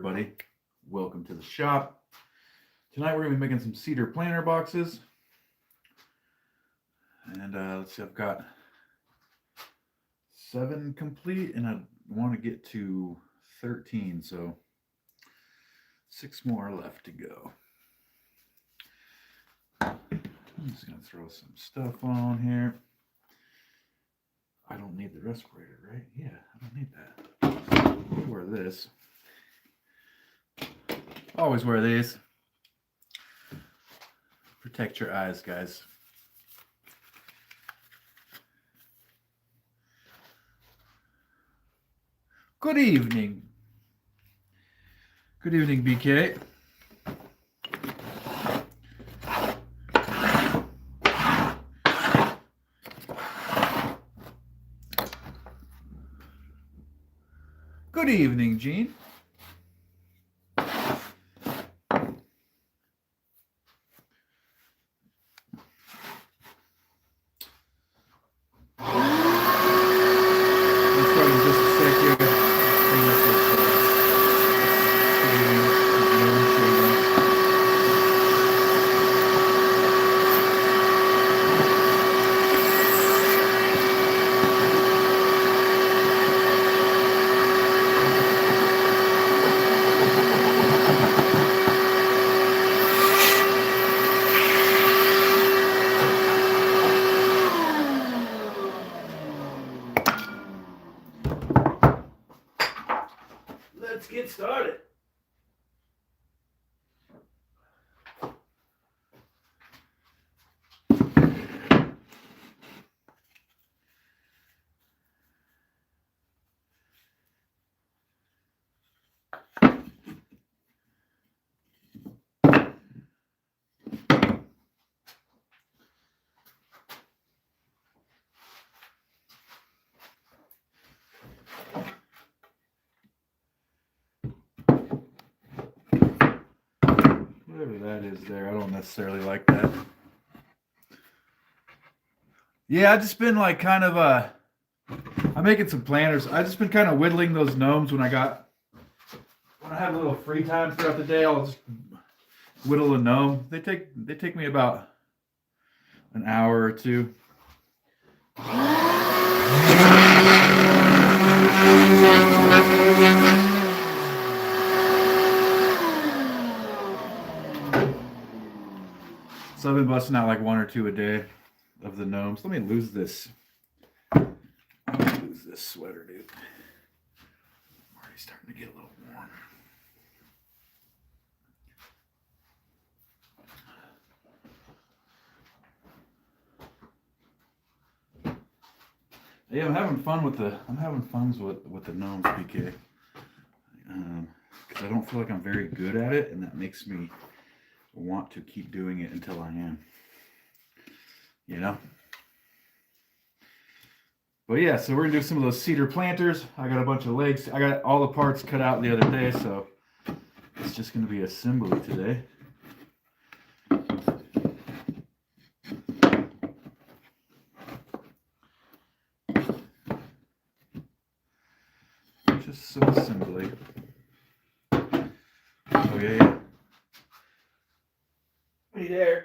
everybody. Welcome to the shop. Tonight we're going to be making some cedar planter boxes. And let's see, I've got 7 complete and I want to get to 13, so 6 more left to go. I'm just going to throw some stuff on here. I don't need the respirator, right? Yeah, I don't need that. I'll wear this. Always wear these. Protect your eyes, guys. Good evening. Good evening, BK. Good evening, Gene. Let's get started. Whatever that is there, I don't necessarily like that. Yeah, I've just been like kind of I'm making some planters. I've just been kind of whittling those gnomes when I have a little free time throughout the day. I'll just whittle a gnome. They take me about an hour or two. So I've been busting out like 1 or 2 a day of the gnomes. Let me lose this. Lose this sweater, dude. I'm already starting to get a little warm. Yeah, I'm having fun with the gnomes, BK. Because I don't feel like I'm very good at it, and that makes me want to keep doing it until I am, you know. But yeah, so we're gonna do some of those cedar planters. I got a bunch of legs. I got all the parts cut out the other day, so it's just gonna be assembly today. Just some assembly. Oh yeah. Hey there.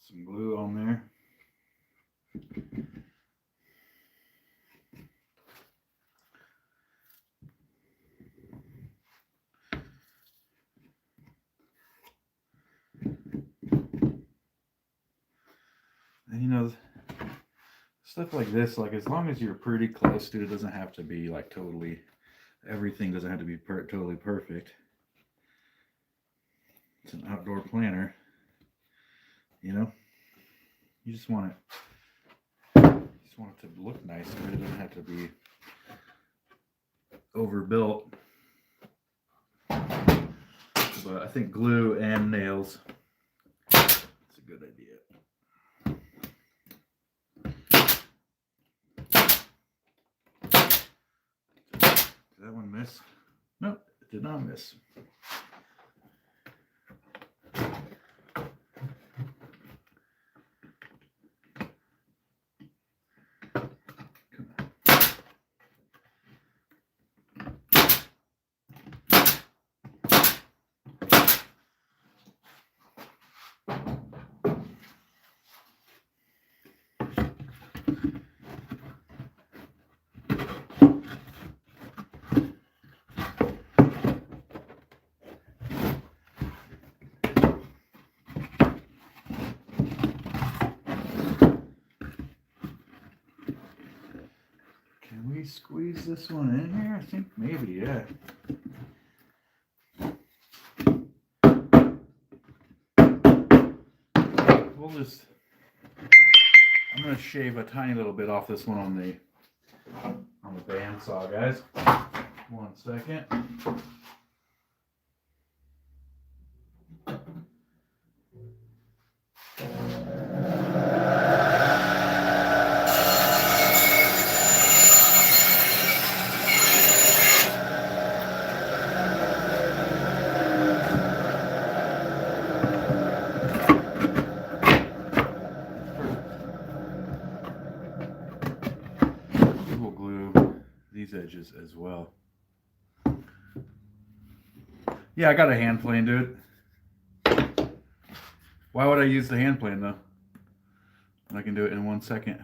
Some glue on there. And you know, stuff like this, like as long as you're pretty close to it, doesn't have to be like totally, everything doesn't have to be totally perfect. It's an outdoor planter, you know. You just want it to look nice, but it doesn't have to be overbuilt. But I think glue and nails, it's a good idea. Did that one miss? Nope, it did not miss. Can we squeeze this one in here? I think maybe, yeah. I'm gonna shave a tiny little bit off this one on the bandsaw, guys. 1 second. We'll glue these edges as well. Yeah, I got a hand plane, dude. Why would I use the hand plane though? I can do it in 1 second.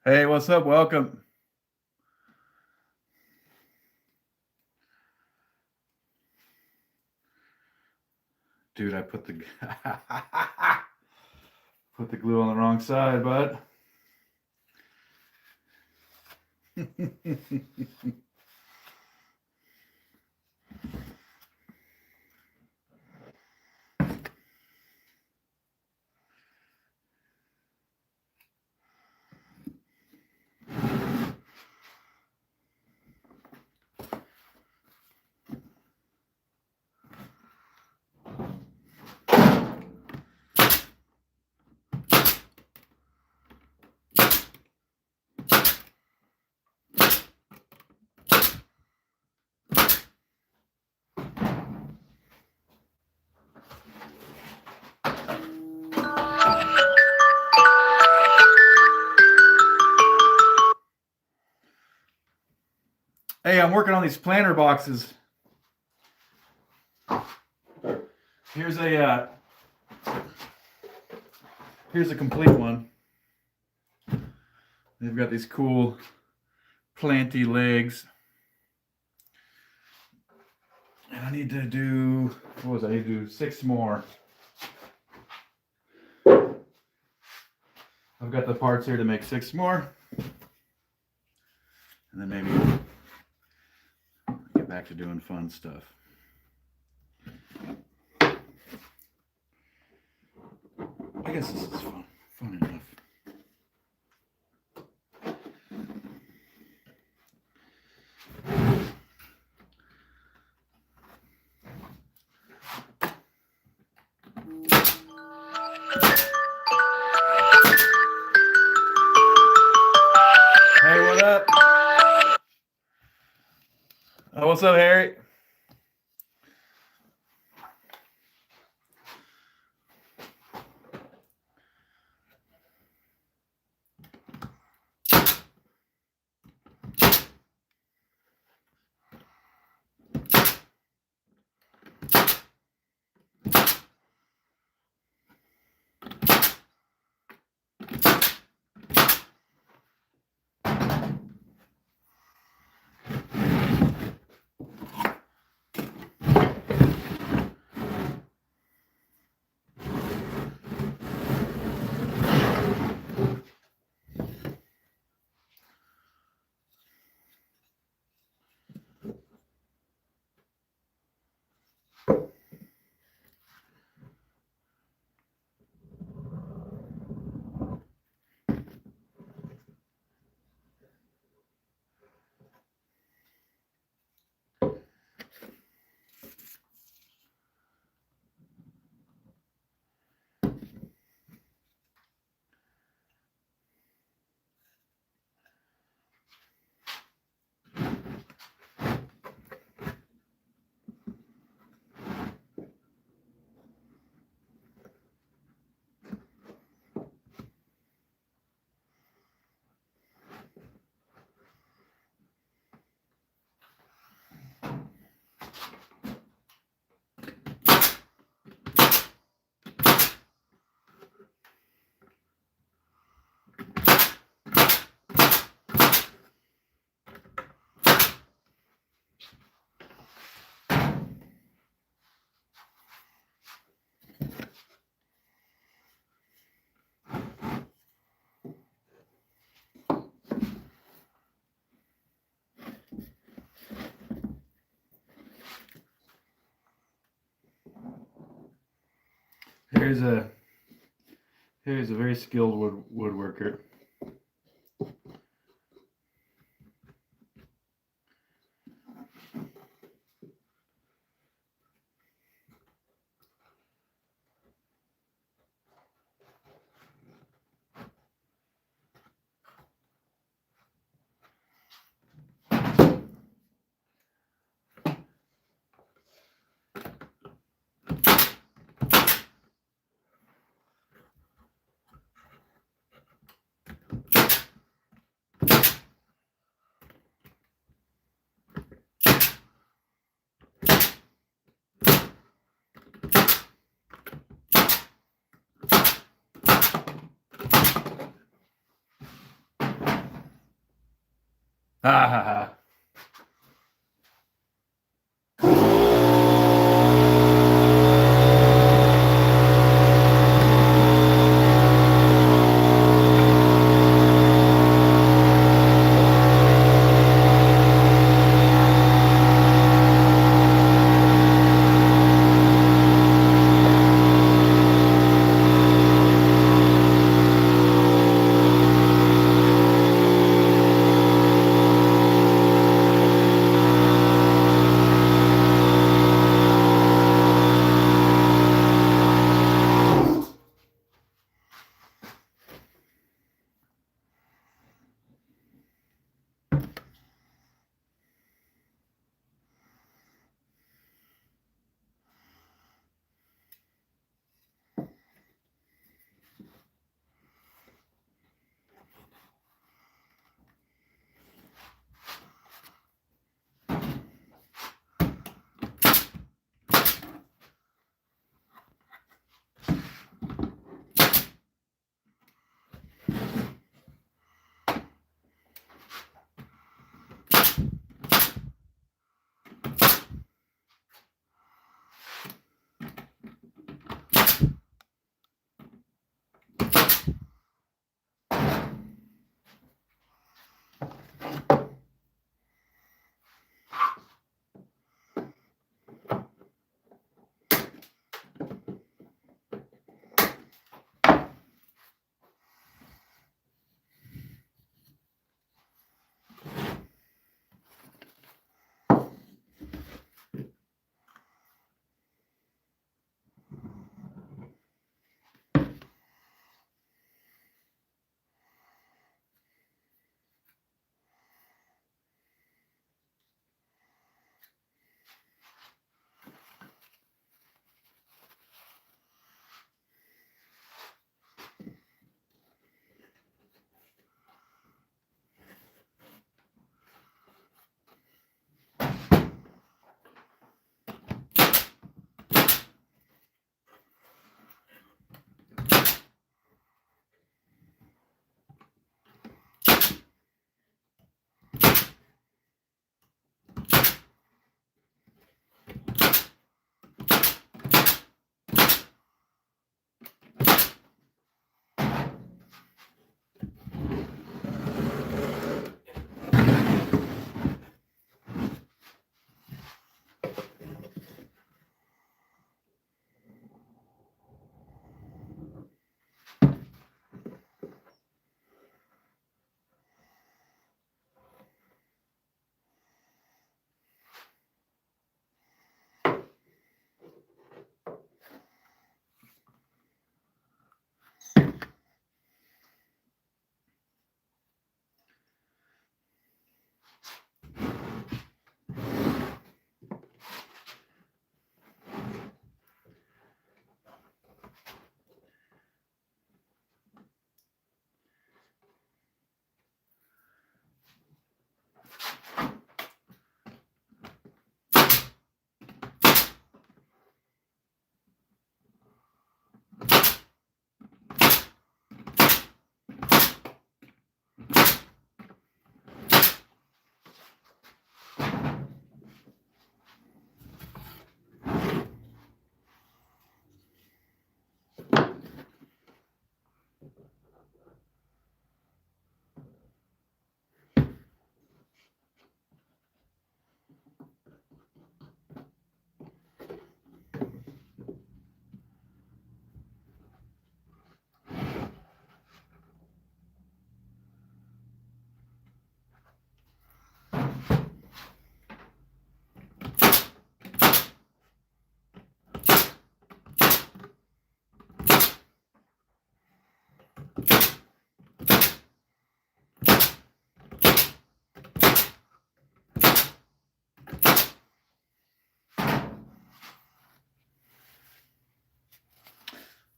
Hey, what's up? Welcome. Dude, I put the put the glue on the wrong side, bud. Hey, I'm working on these planter boxes. Here's a complete one. They've got these cool planty legs. And I need to do, what was I? I need to do 6 more. I've got the parts here to make 6 more. And then maybe get back to doing fun stuff. I guess this is fun enough. Hey, what up? What's up, Harry? Here's a very skilled woodworker. Ha ha ha.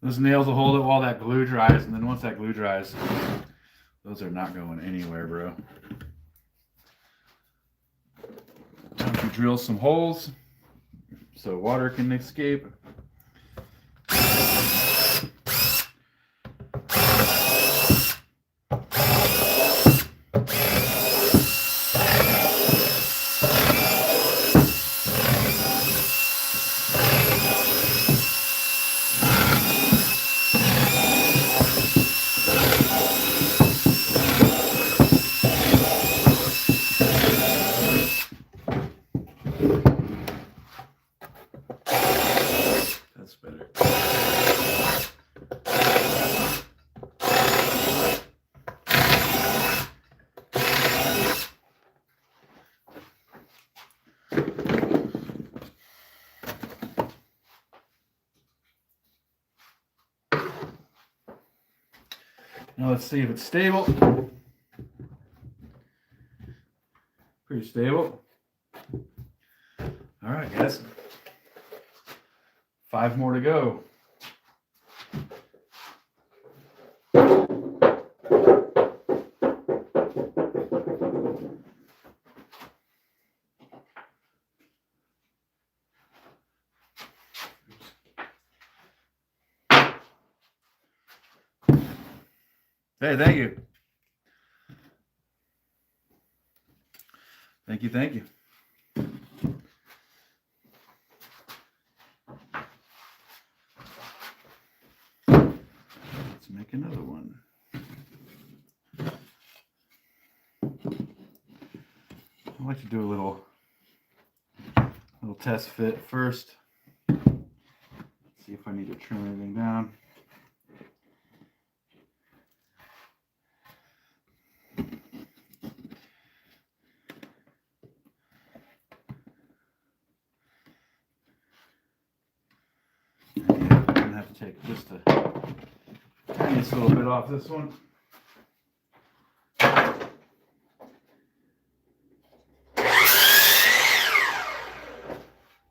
Those nails will hold it while that glue dries, and then once that glue dries, those are not going anywhere, bro. Time to drill some holes so water can escape. That's better. Now let's see if it's stable. Pretty stable. All right, guys. 5 more to go. Hey, thank you. Thank you, thank you. Let's make another one. I like to do a little test fit first. See if I need to trim anything down. I'm gonna have to take just a tiniest little bit off this one.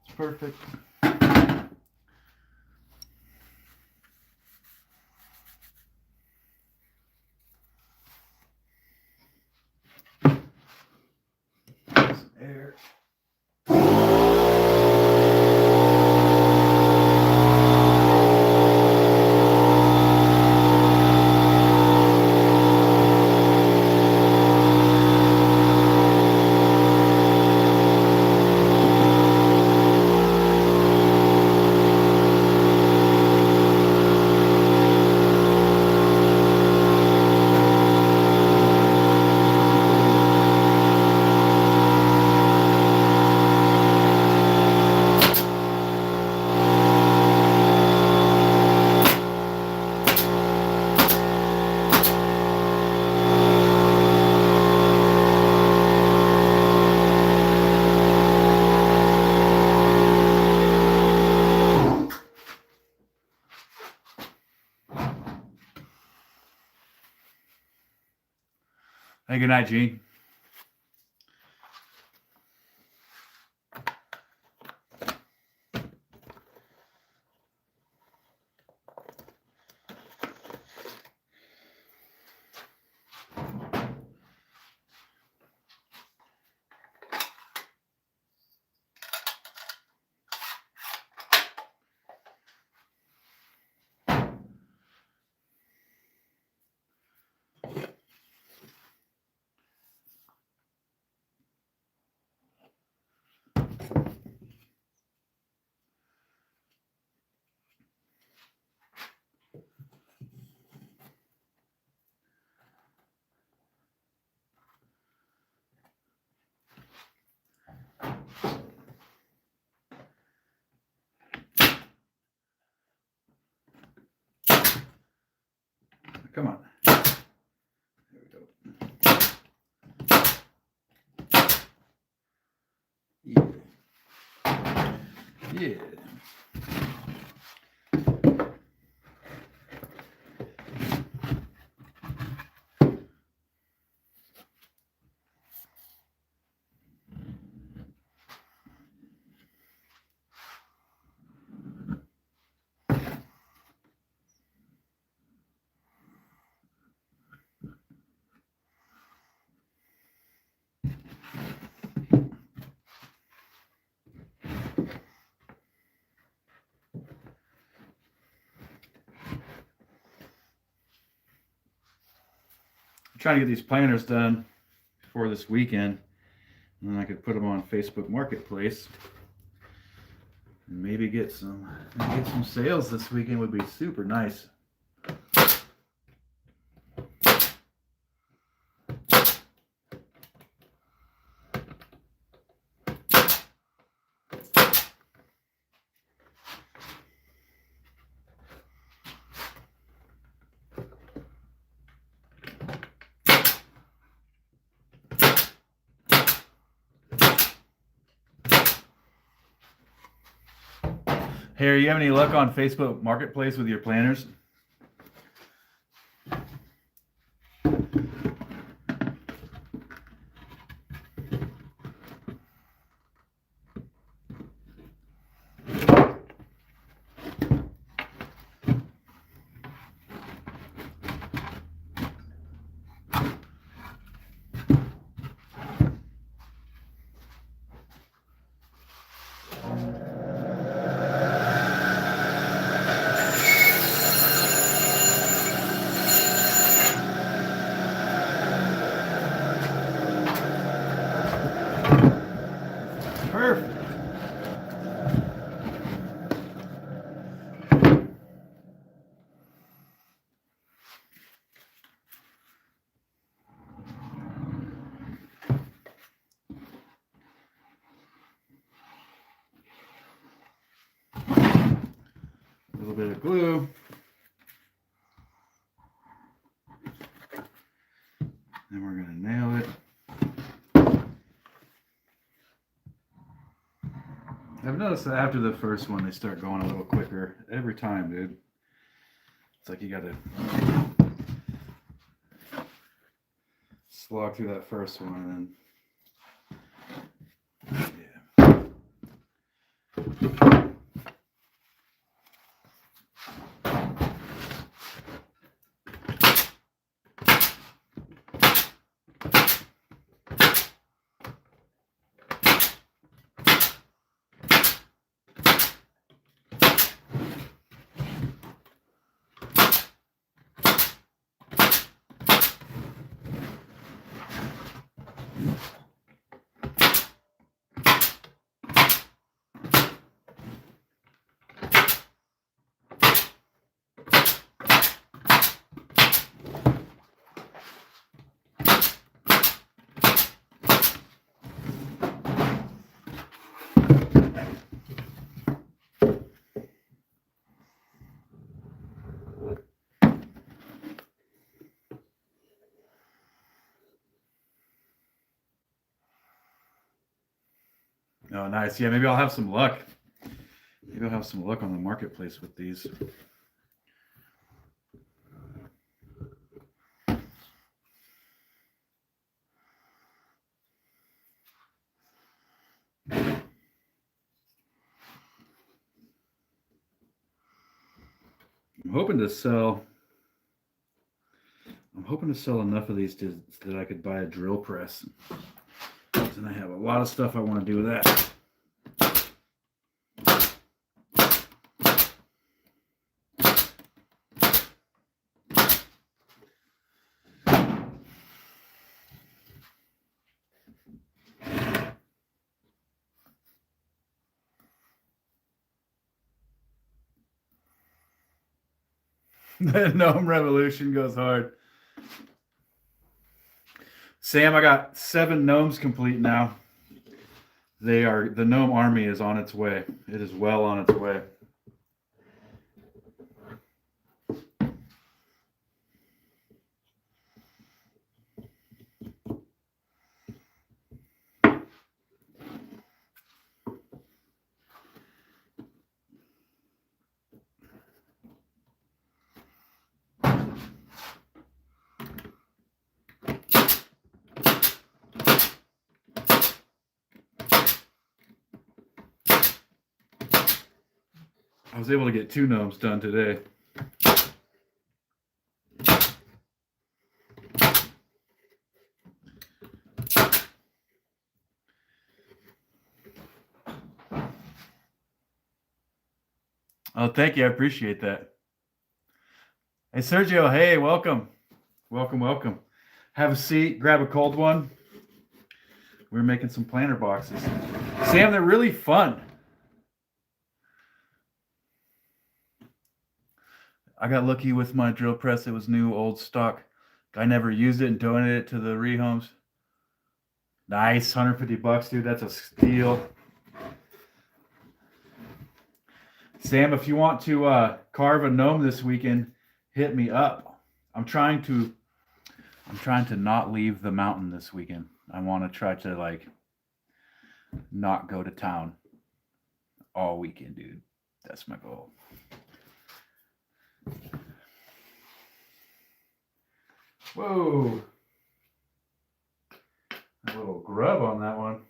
It's perfect. Some air. Hey, good night, Gene. Come on. There we go. Yeah. Yeah. I'm trying to get these planters done before this weekend, and then I could put them on Facebook Marketplace and maybe get some sales this weekend. Would be super nice. Harry, you have any luck on Facebook Marketplace with your planters? Perfect. A little bit of glue. Then we're going to nail it. I've noticed that after the first one, they start going a little quicker every time, dude. It's like you got to slog through that first one and then, oh, nice. Yeah, maybe I'll have some luck. Maybe I'll have some luck on the marketplace with these. I'm hoping to sell enough of these that I could buy a drill press. And I have a lot of stuff I want to do with that. The gnome revolution goes hard. Sam, I got 7 gnomes complete now. The gnome army is on its way. It is well on its way. I was able to get 2 gnomes done today. Oh, thank you. I appreciate that. Hey, Sergio. Hey, welcome. Welcome, welcome. Have a seat. Grab a cold one. We're making some planter boxes. Sam, they're really fun. I got lucky with my drill press. It was new, old stock. I never used it and donated it to the rehomes. Nice, $150, dude. That's a steal. Sam, if you want to carve a gnome this weekend, hit me up. I'm trying to not leave the mountain this weekend. I want to try to not go to town all weekend, dude. That's my goal. Whoa. A little grub on that one.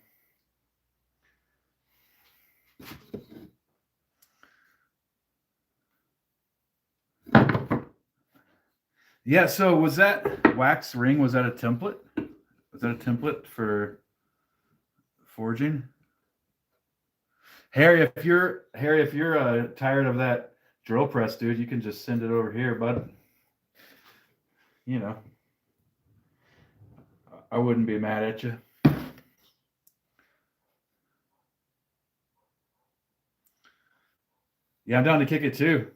Yeah, so was that wax ring, was that a template? Was that a template for forging? Harry, if you're tired of that drill press, dude, you can just send it over here, bud. You know, I wouldn't be mad at you. Yeah, I'm down to kick it too.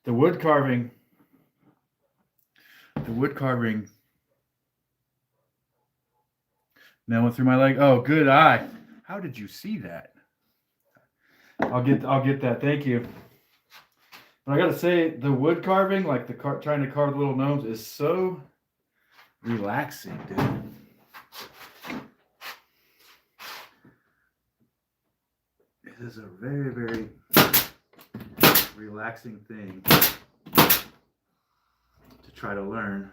The wood carving. Now went through my leg. Oh, good eye. How did you see that? I'll get that. Thank you. But I gotta say, the wood carving, like trying to carve little gnomes, is so relaxing, dude. It is a very, very relaxing thing to try to learn.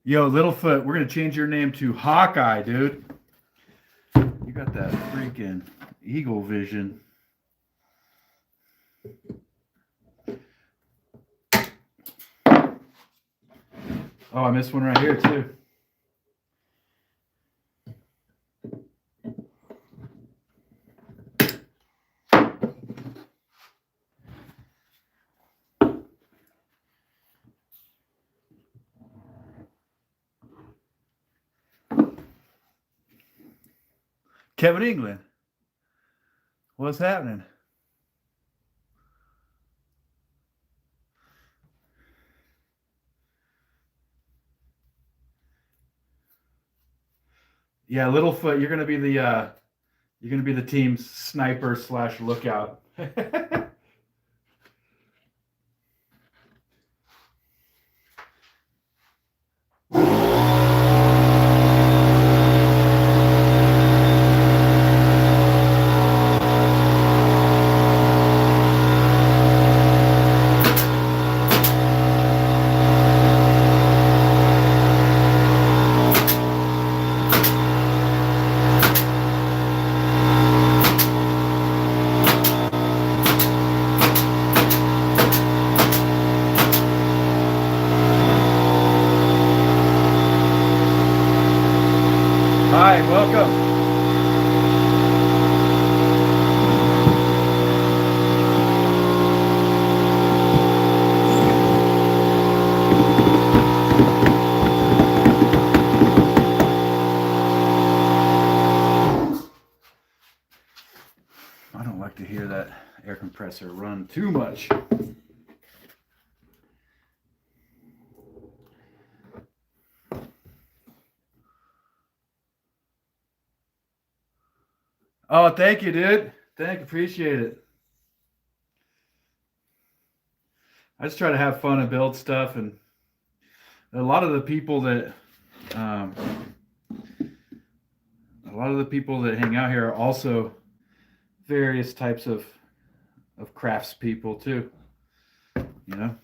Yo, Littlefoot, we're gonna change your name to Hawkeye, dude. You got that freaking eagle vision. Oh, I missed one right here too. Kevin England, what's happening? Yeah, Littlefoot, you're gonna be the team's sniper / lookout. Hi, welcome. I don't like to hear that air compressor run too much. Oh, thank you, dude. Appreciate it. I just try to have fun and build stuff, and a lot of the people that hang out here are also various types of crafts people too. You know,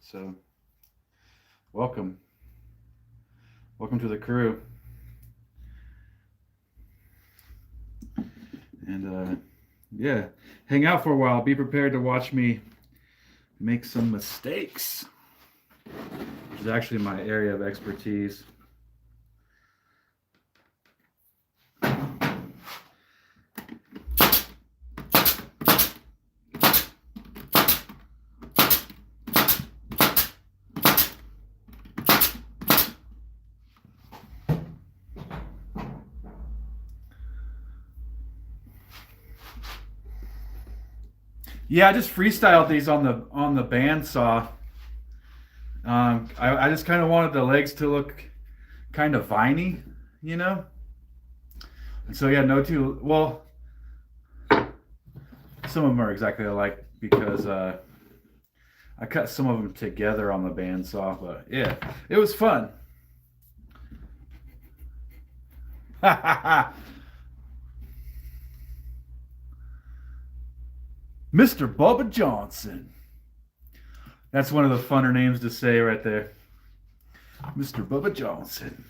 so welcome to the crew. And yeah, hang out for a while. Be prepared to watch me make some mistakes, which is actually my area of expertise. Yeah, I just freestyled these on the bandsaw. I just kind of wanted the legs to look kind of viney, you know? And so yeah, no two, well, some of them are exactly alike because I cut some of them together on the bandsaw, but yeah, it was fun. Mr. Bubba Johnson. That's one of the funner names to say right there. Mr. Bubba Johnson.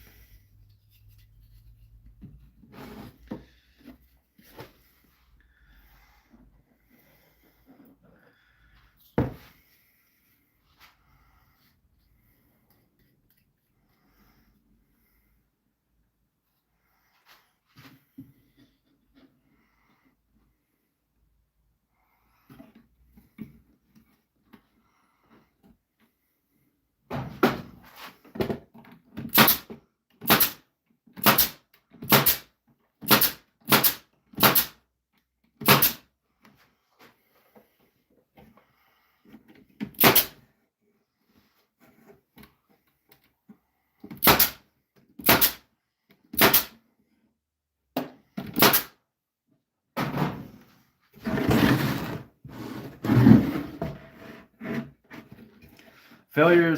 Failure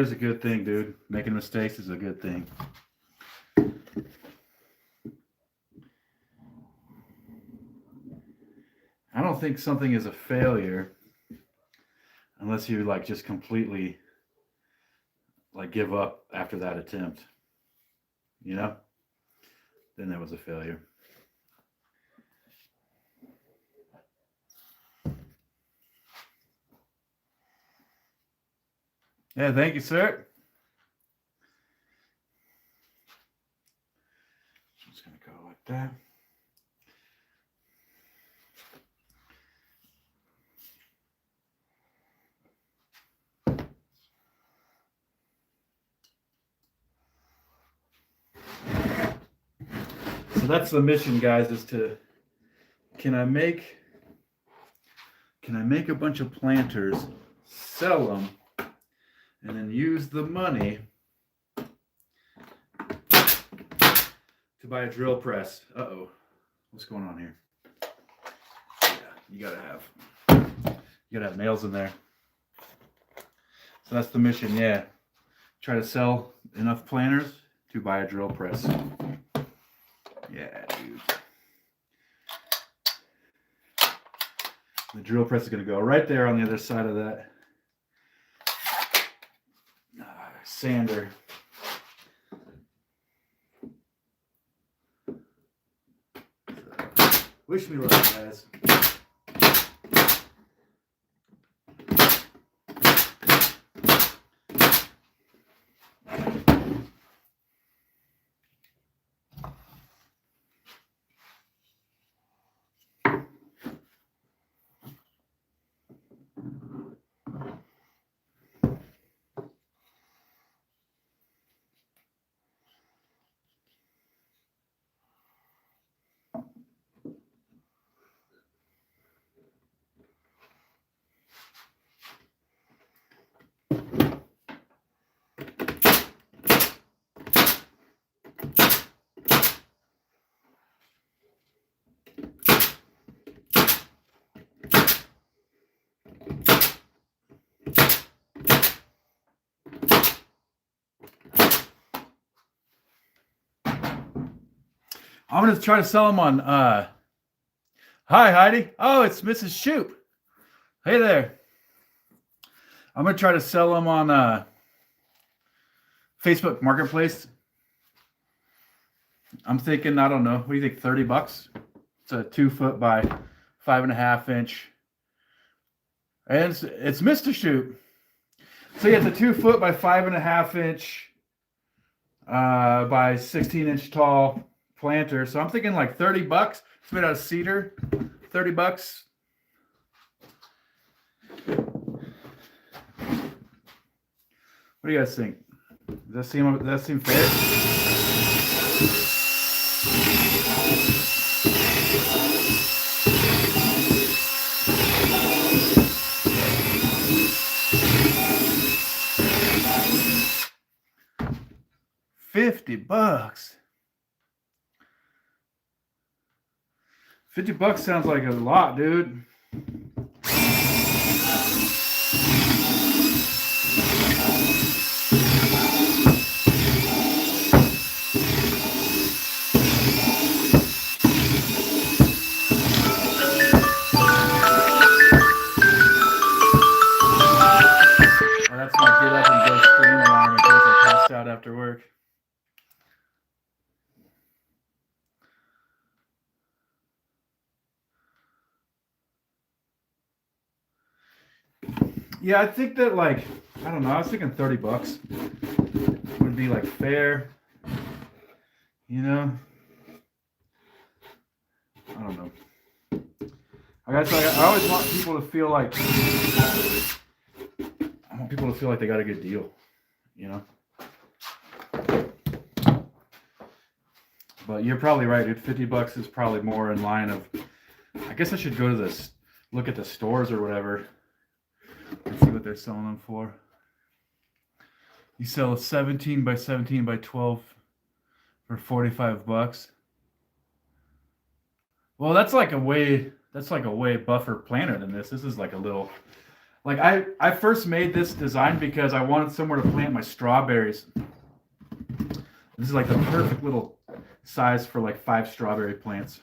is a good thing, dude. Making mistakes is a good thing. I don't think something is a failure unless you like just completely like give up after that attempt. You know? Then that was a failure. Yeah, thank you, sir. I'm just gonna go like that. So that's the mission, guys, is to can I make a bunch of planters, sell them, and then use the money to buy a drill press. Uh-oh. What's going on here? Yeah, you gotta have nails in there. So that's the mission, yeah. Try to sell enough planters to buy a drill press. Yeah, dude. The drill press is going to go right there on the other side of that sander. So, wish me luck, guys. I'm going to try to sell them on, hi, Heidi. Oh, it's Mrs. Shoop. Hey there. I'm going to try to sell them on Facebook Marketplace. I'm thinking, I don't know. What do you think, $30? It's a 2 foot by 5.5 inch. And it's Mr. Shoop. So yeah, it's a 2 foot by 5.5 inch by 16 inch tall planter. So I'm thinking like $30. It's made out of cedar. $30. What do you guys think? Does that seem fair? $50. $50 sounds like a lot, dude. That's my get up and go scream alarm in case I passed out after work. Yeah, I think that, like, I don't know, I was thinking $30 would be like fair, you know? I don't know. I guess I always want people to feel like they got a good deal, you know? But you're probably right, dude. $50 is probably more in line of, I guess I should go to this, look at the stores or whatever and see what they're selling them for. You sell a 17 by 17 by 12 for $45. Well, that's like a way buffer planter than this. This is like a little, like I first made this design because I wanted somewhere to plant my strawberries. This is like the perfect little size for like 5 strawberry plants.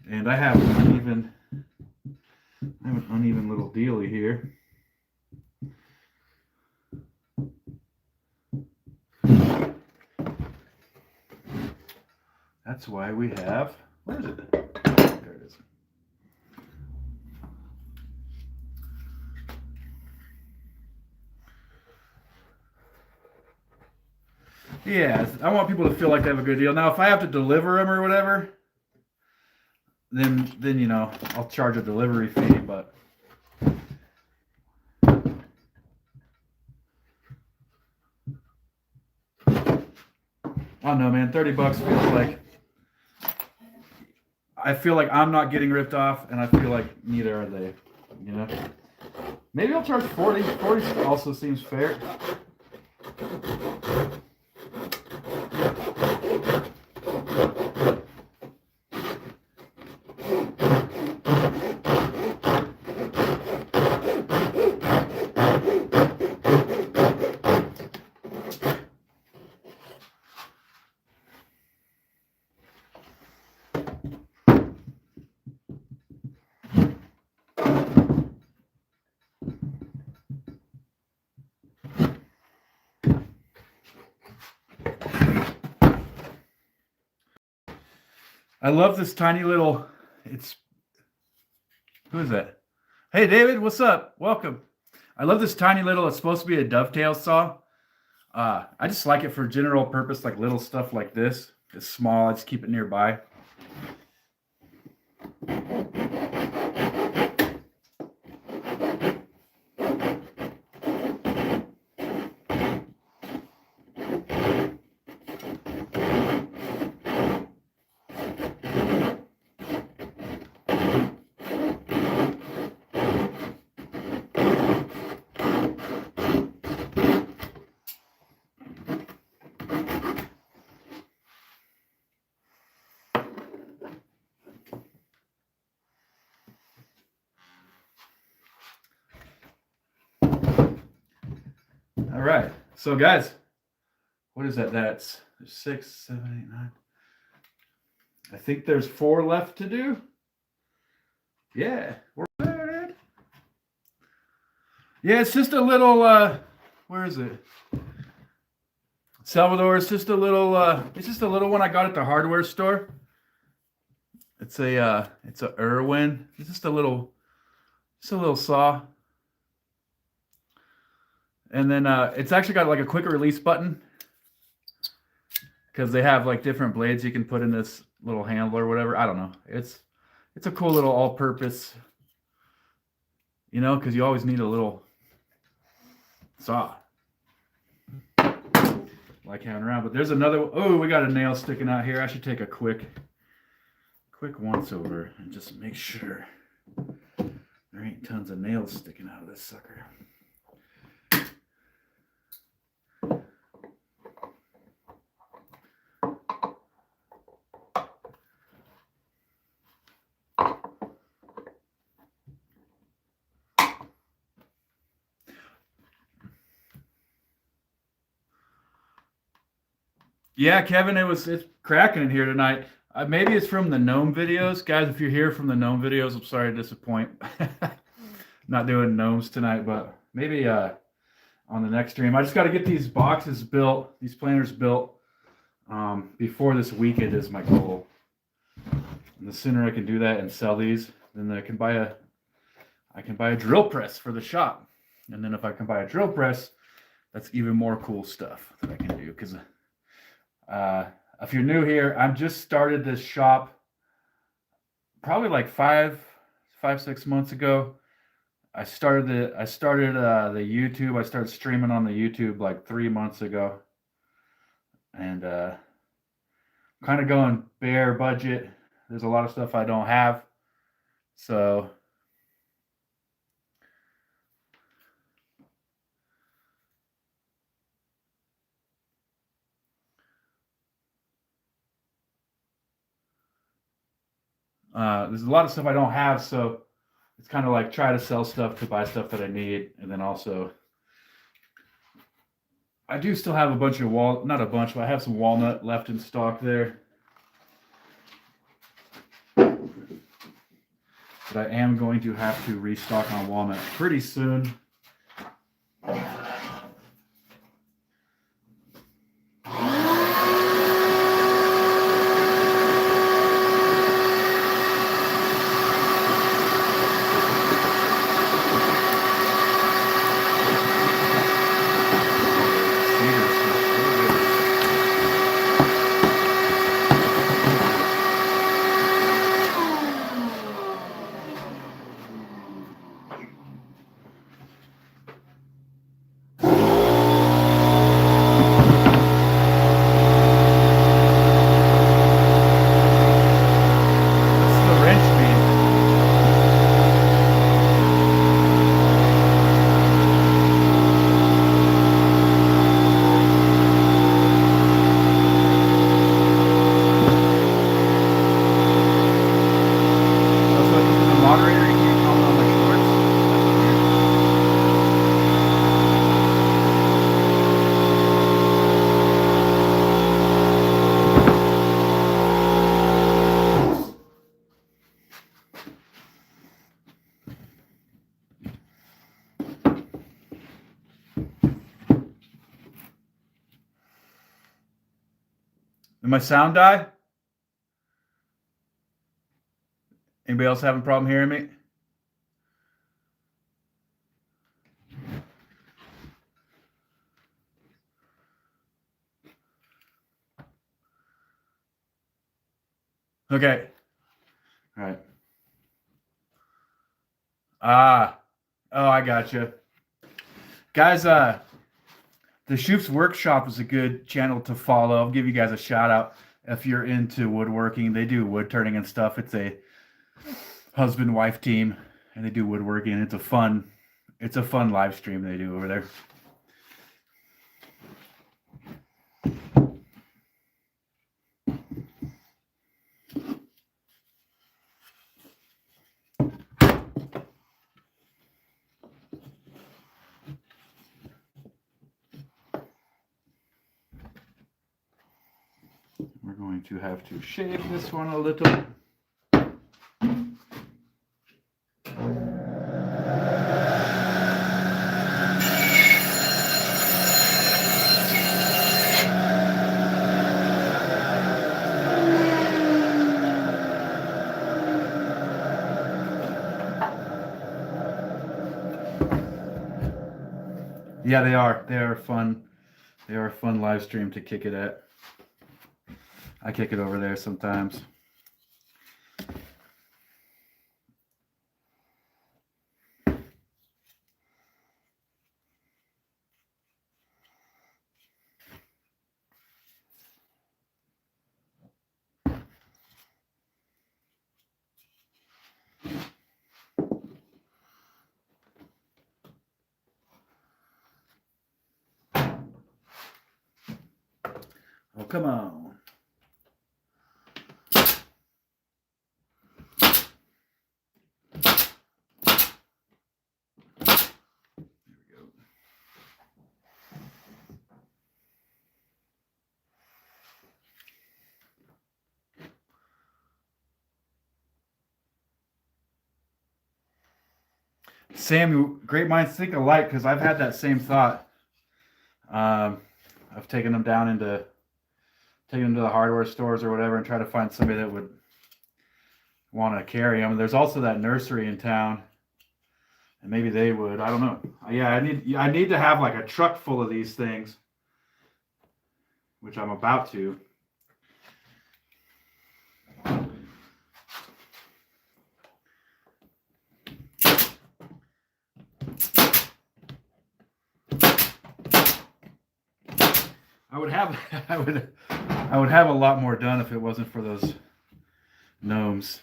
And I have an uneven little dealie here. That's why we have, where is it? There it is. Yeah, I want people to feel like they have a good deal. Now, if I have to deliver them or whatever, then you know, I'll charge a delivery fee, but I don't know, man. $30 feels like, I feel like I'm not getting ripped off, and I feel like neither are they, you know? Maybe I'll charge 40. 40 also seems fair. I love this tiny little, who is that? Hey, David, what's up? Welcome. I love this tiny little, it's supposed to be a dovetail saw. I just like it for general purpose, like little stuff like this. It's small, I just keep it nearby. All right, so guys, what is that? That's 6, 7, 8, 9. I think there's 4 left to do. Yeah, we're there. Yeah, it's just a little, where is it? Salvador, it's just a little one I got at the hardware store. It's a Irwin. It's just a little saw. And then it's actually got like a quick release button because they have like different blades you can put in this little handle or whatever. I don't know. It's a cool little all-purpose, you know, because you always need a little saw like having around. But there's another. Oh, we got a nail sticking out here. I should take a quick once over and just make sure there ain't tons of nails sticking out of this sucker. Yeah, Kevin, it's cracking in here tonight. Maybe it's from the gnome videos, guys. If you're here from the gnome videos, I'm sorry to disappoint. Not doing gnomes tonight, but maybe on the next stream. I just got to get these boxes built, these planters built before this weekend is my goal. And the sooner I can do that and sell these, then I can buy a drill press for the shop. And then if I can buy a drill press, that's even more cool stuff that I can do. Because if you're new here, I've just started this shop probably like 6 months ago. I started the YouTube. I started streaming on the YouTube like 3 months ago, and kind of going bare budget. There's a lot of stuff I don't have, so there's a lot of stuff I don't have. So it's kind of like try to sell stuff to buy stuff that I need, and then also I do still have a bunch of not a bunch, but I have some walnut left in stock there. But I am going to have to restock on walnut pretty soon. Did my sound die? Anybody else having a problem hearing me? Okay. All right. Oh, I gotcha. Guys, the Shoof's Workshop is a good channel to follow. I'll give you guys a shout out if you're into woodworking. They do wood turning and stuff. It's a husband-wife team, and they do woodworking. It's a fun live stream they do over there. We're going to have to shave this one a little. Yeah, they are. They are fun. They are a fun live stream to kick it at. I kick it over there sometimes. Oh, come on. Sam, great minds think alike, because I've had that same thought. I've taken them down into taking them to the hardware stores or whatever and try to find somebody that would want to carry them. There's also that nursery in town, and maybe they would. I don't know. Yeah, I need to have like a truck full of these things, which I'm about to. I would have I would have a lot more done if it wasn't for those gnomes.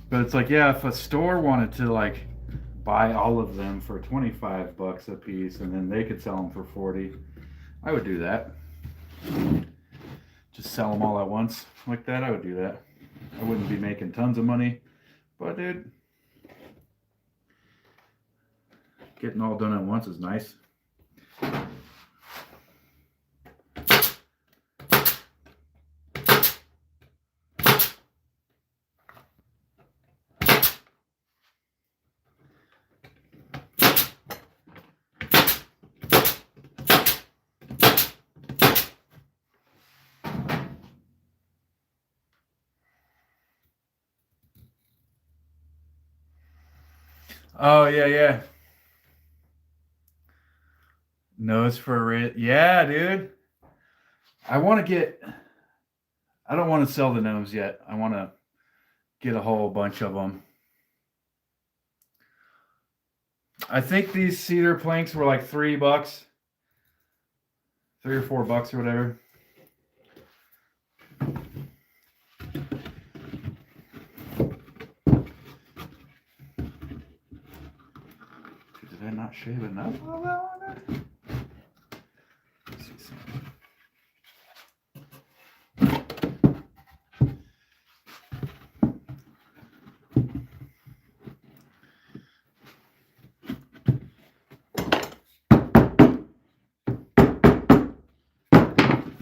But it's like, yeah, if a store wanted to like buy all of them for $25 a piece and then they could sell them for 40, I would do that. Just sell them all at once like that. I would do that. I wouldn't be making tons of money, but dude, getting all done at once is nice. Oh yeah. Nose for it. Yeah, dude. I don't want to sell the gnomes yet. I want to get a whole bunch of them. I think these cedar planks were like $3, $3 or $4 or whatever. Did I not shave enough of that one? Let's see something.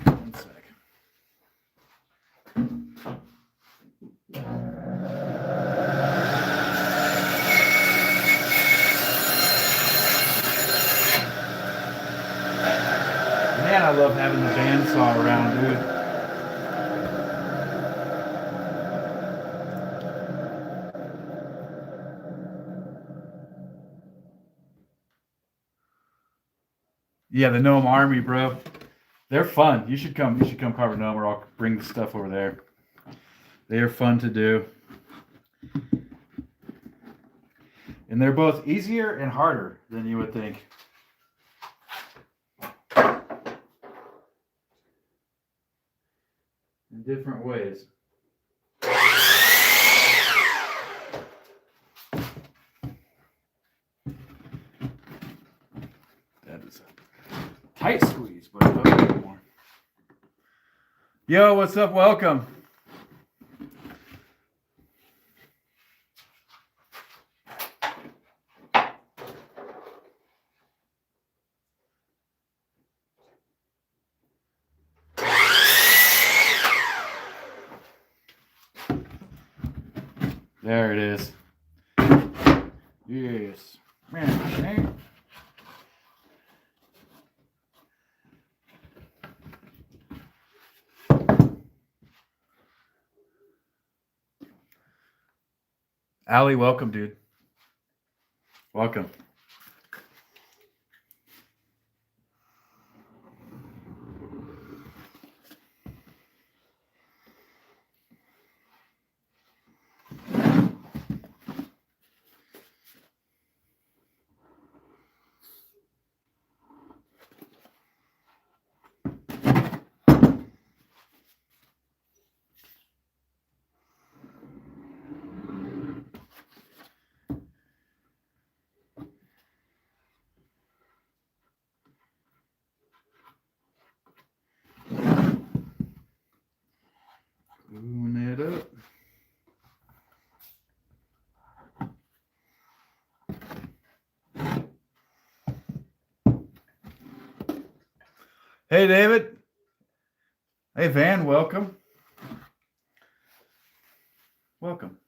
One sec. Man, I love having the bandsaw around, dude. Yeah, the gnome army, bro. They're fun. You should come carve a gnome, or I'll bring the stuff over there. They are fun to do. And they're both easier and harder than you would think. In different ways. That is a tight squeeze, but a little bit more. Yo, what's up? Welcome. There it is. Yes. Man. Allie, welcome, dude. Welcome. Hey, David. Hey, Van. Welcome. Welcome.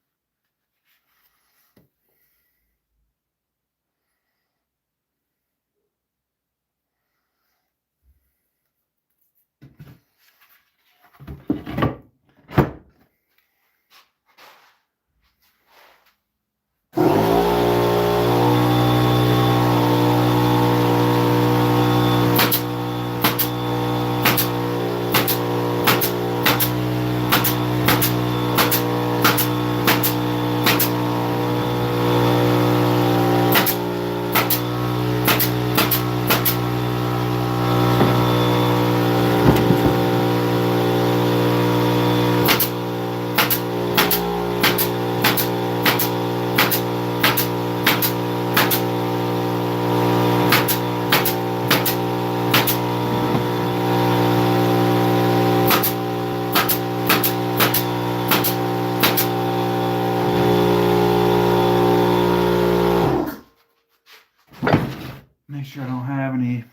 Make sure I don't have any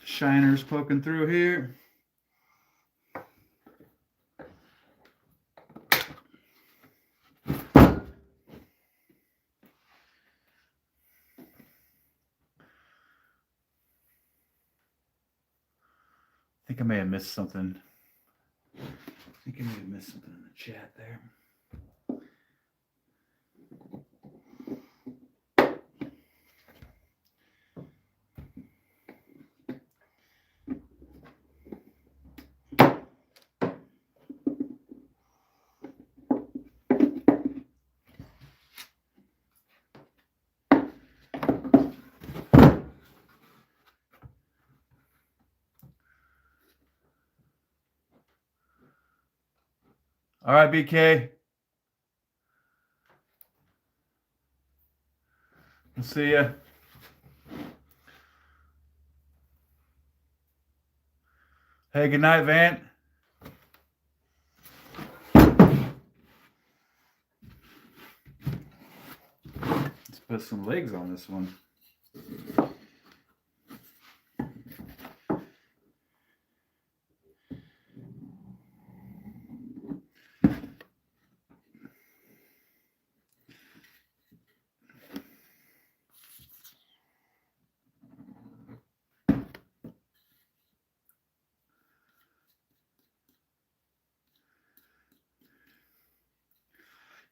shiners poking through here. I think I may have missed something. I think I may have missed something in the chat there. All right, BK. We'll see ya. Hey, good night, Van. Let's put some legs on this one.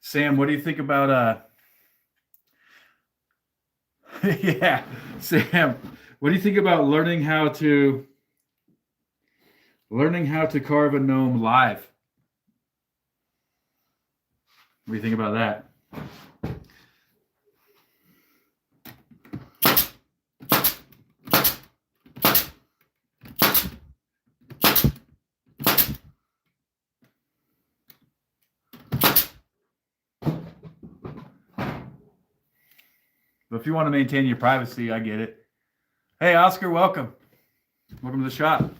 Sam, what do you think about yeah, Sam, what do you think about learning how to carve a gnome live? What do you think about that? But if you want to maintain your privacy, I get it. Hey, Oscar, welcome. Welcome to the shop.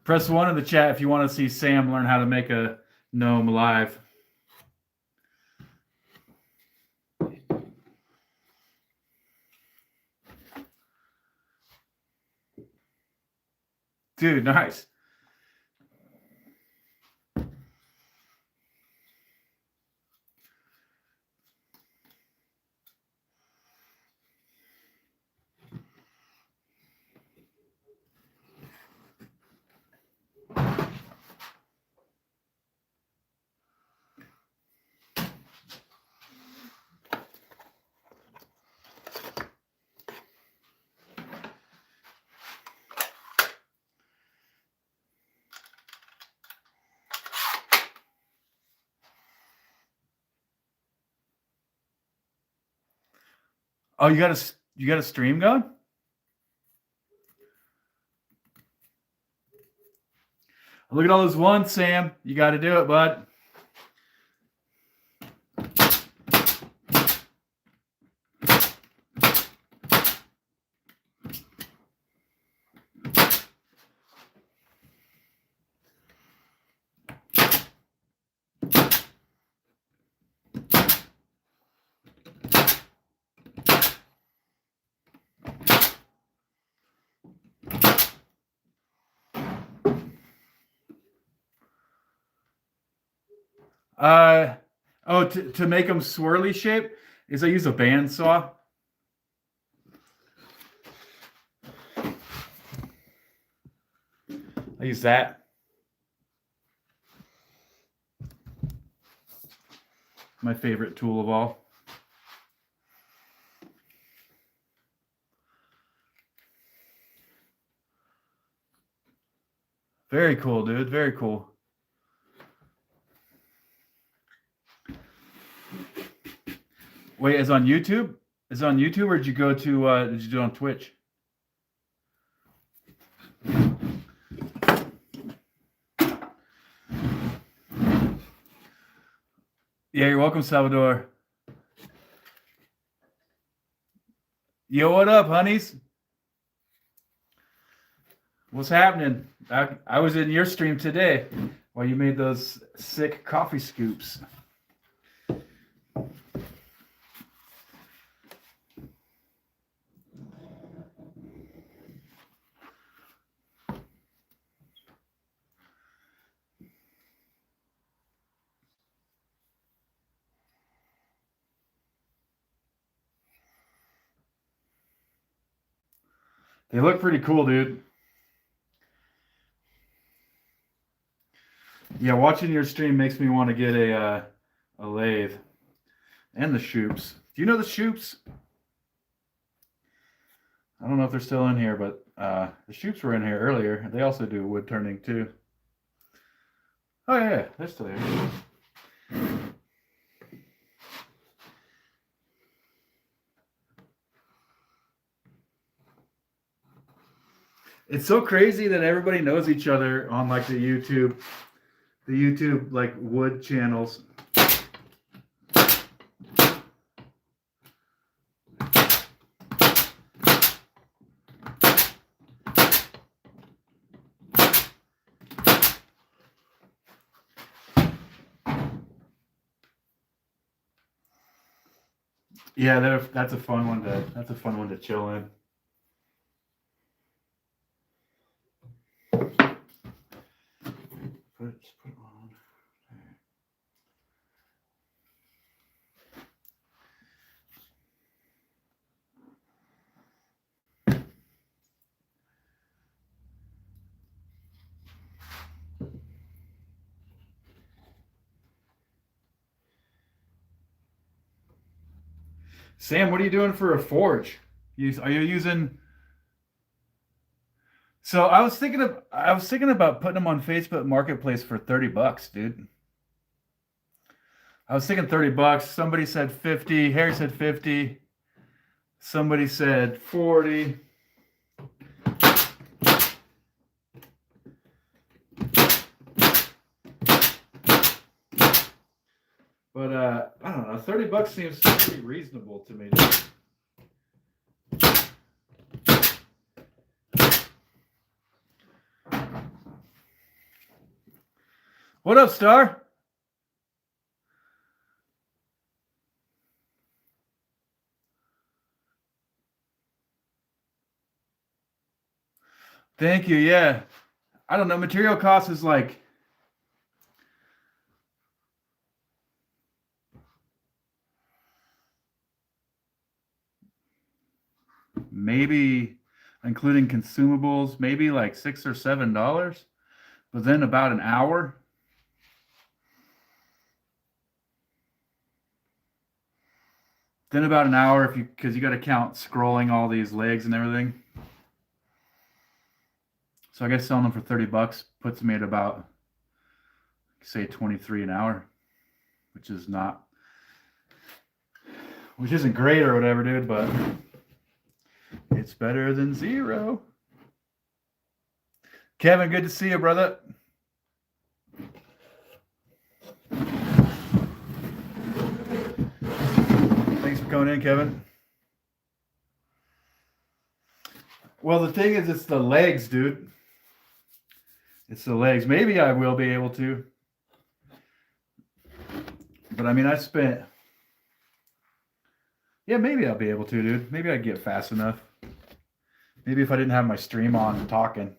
Press 1 in the chat if you want to see Sam learn how to make a gnome live. Dude, nice. Oh, you got a stream going? Look at all those ones, Sam. You got to do it, bud. Oh, to make them swirly shape is I use a bandsaw. I use that. My favorite tool of all. Very cool, dude. Very cool. Wait, is on YouTube? Is it on YouTube, or did you go to? Did you do it on Twitch? Yeah, you're welcome, Salvador. Yo, what up, honeys? What's happening? I was in your stream today while you made those sick coffee scoops. They look pretty cool, dude. Yeah, watching your stream makes me want to get a lathe and the shoops. Do you know the shoops? I don't know if they're still in here, but the shoops were in here earlier. They also do wood turning too. Oh yeah, they're still here. It's so crazy that everybody knows each other on like the YouTube like wood channels. Yeah, that's a fun one to chill in. Just put it on. Sam, what are you doing for a forge? Are you using? So I was thinking about putting them on Facebook Marketplace for $30, dude. I was thinking $30. Somebody said 50. Harry said 50. Somebody said 40. But I don't know. $30 seems pretty reasonable to me. What up, Star? Thank you. Yeah. I don't know. Material cost is like maybe, including consumables, maybe like $6 or $7. But then about an hour. Then about an hour because you got to count scrolling all these legs and everything. So I guess selling them for $30 puts me at about, say, 23 an hour, which isn't great or whatever, dude, but it's better than zero. Kevin, good to see you, brother. Thanks for coming in, Kevin. Well, the thing is, it's the legs, dude. It's the legs. Maybe I will be able to. But I mean, yeah, maybe I'll be able to, dude. Maybe I'd get fast enough. Maybe if I didn't have my stream on and talking.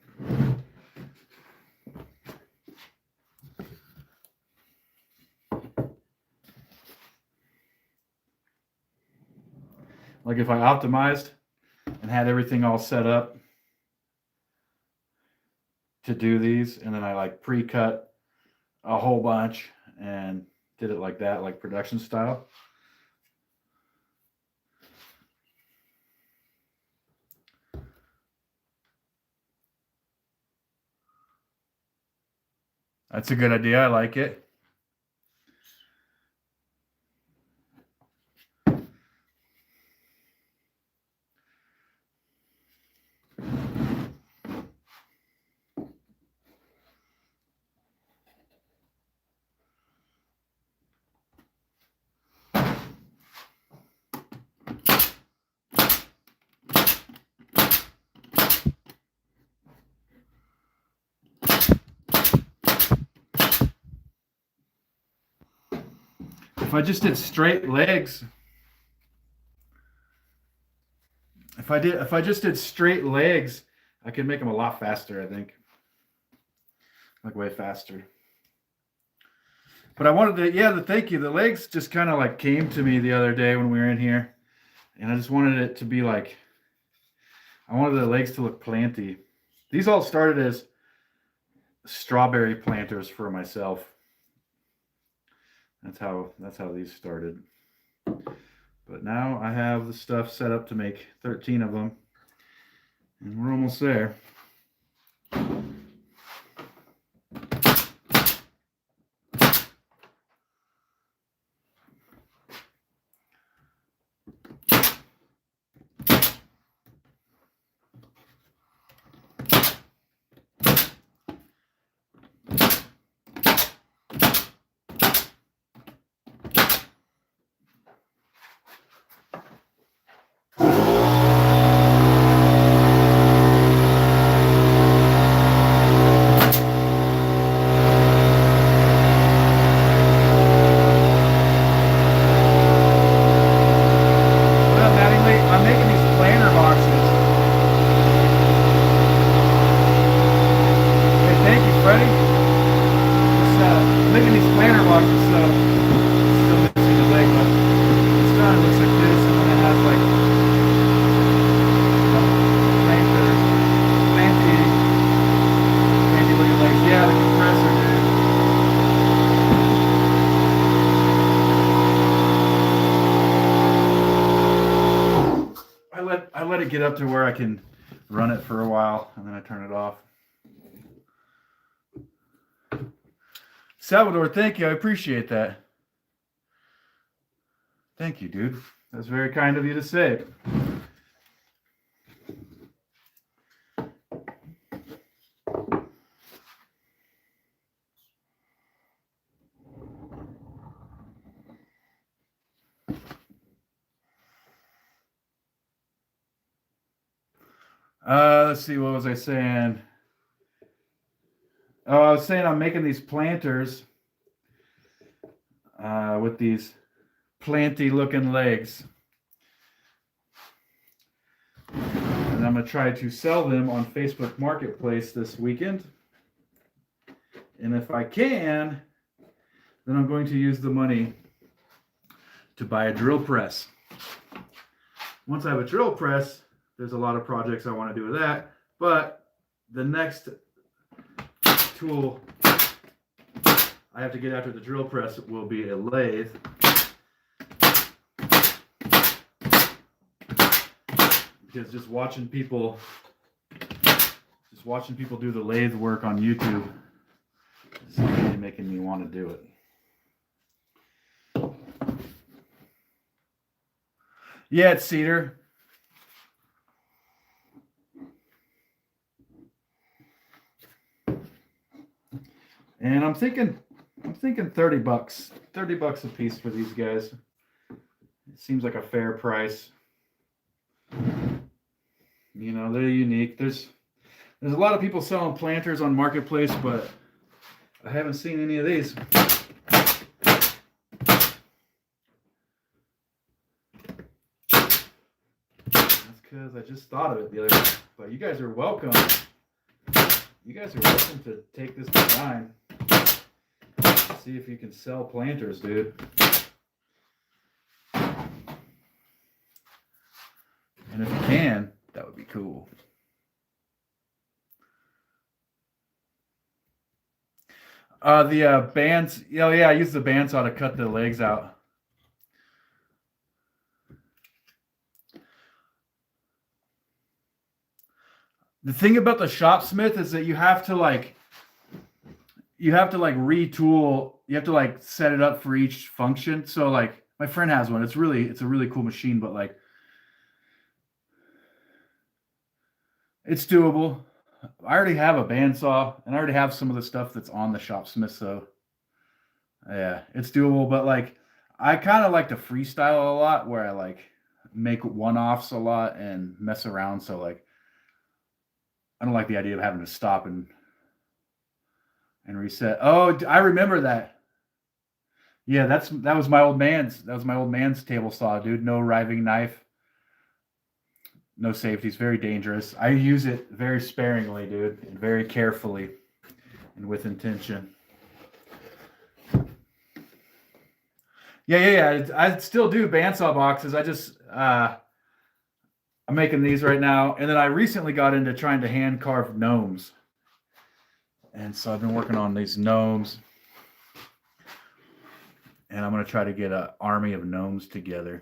Like if I optimized and had everything all set up to do these, and then I like pre-cut a whole bunch and did it like that, like production style. That's a good idea. I like it. If I just did straight legs, if I just did straight legs, I could make them a lot faster, I think. Like way faster. But I wanted to, thank you. The legs just kind of like came to me the other day when we were in here. And I just wanted it to be like, I wanted the legs to look planty. These all started as strawberry planters for myself. That's how these started. But now I have the stuff set up to make 13 of them. And we're almost there. I let it get up to where I can run it for a while, and then I turn it off. Salvador, thank you. I appreciate that. Thank you, dude. That's very kind of you to say. Let's see, what was I saying? Oh, I was saying I'm making these planters with these planty looking legs. And I'm going to try to sell them on Facebook Marketplace this weekend. And if I can, then I'm going to use the money to buy a drill press. Once I have a drill press, there's a lot of projects I want to do with that. But the next tool I have to get after the drill press will be a lathe. Because just watching people do the lathe work on YouTube is really making me want to do it. Yeah, it's cedar. And I'm thinking $30. $30 a piece for these guys. It seems like a fair price. You know, they're unique. There's a lot of people selling planters on Marketplace, but I haven't seen any of these. That's because I just thought of it the other day. But you guys are welcome. You guys are welcome to take this design. See if you can sell planters, dude. And if you can, that would be cool. The bands, yeah, I use the bandsaw to cut the legs out. The thing about the shopsmith is that you have to retool. You have to like set it up for each function. So like my friend has one. It's a really cool machine, but like it's doable. I already have a bandsaw and I already have some of the stuff that's on the shopsmith. So yeah, it's doable. But like I kind of like to freestyle a lot, where I like make one-offs a lot and mess around. So like I don't like the idea of having to stop and reset. Oh, I remember that. Yeah, that was my old man's table saw, dude. No riving knife, no safeties, very dangerous. I use it very sparingly, dude, and very carefully and with intention. Yeah. I still do bandsaw boxes. I'm making these right now, and then I recently got into trying to hand carve gnomes. And so I've been working on these gnomes, and I'm going to try to get an army of gnomes together.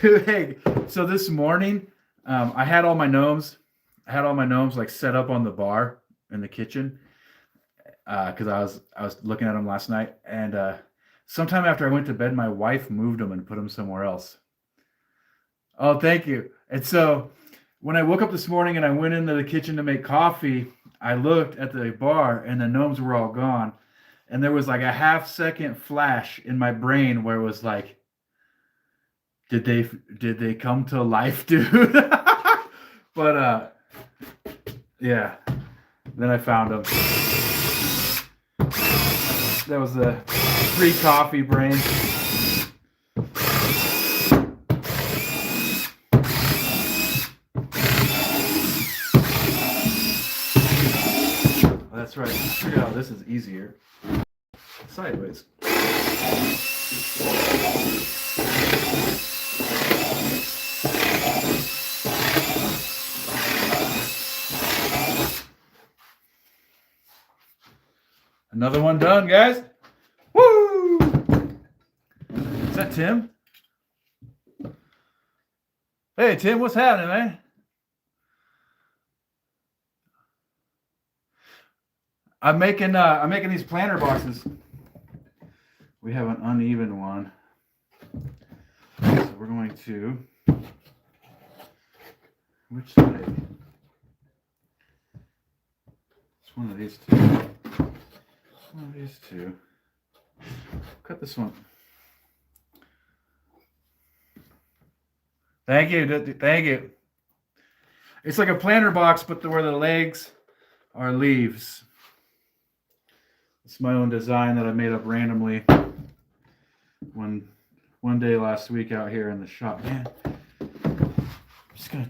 Dude, hey, so this morning, I had all my gnomes like set up on the bar in the kitchen, because I was looking at them last night, and sometime after I went to bed, my wife moved them and put them somewhere else. Oh, thank you. And so when I woke up this morning and I went into the kitchen to make coffee, I looked at the bar and the gnomes were all gone. And there was like a half-second flash in my brain where it was like, did they come to life, dude? But yeah. Then I found them. That was the pre-coffee brain. That's right. Let's figure out this is easier. Sideways. Another one done, guys. Woo! Is that Tim? Hey, Tim, what's happening, man? I'm making these planter boxes. We have an uneven one, so we're going to, which side? It's one of these two. One of these two. Cut this one. Thank you. Thank you. It's like a planter box, but where the legs are leaves. It's my own design that I made up randomly one day last week out here in the shop. Man, I'm just gonna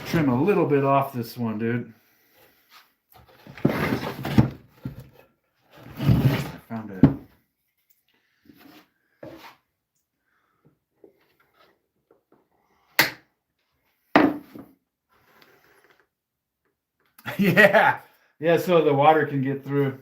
trim a little bit off this one, dude. I found it. Yeah, so the water can get through.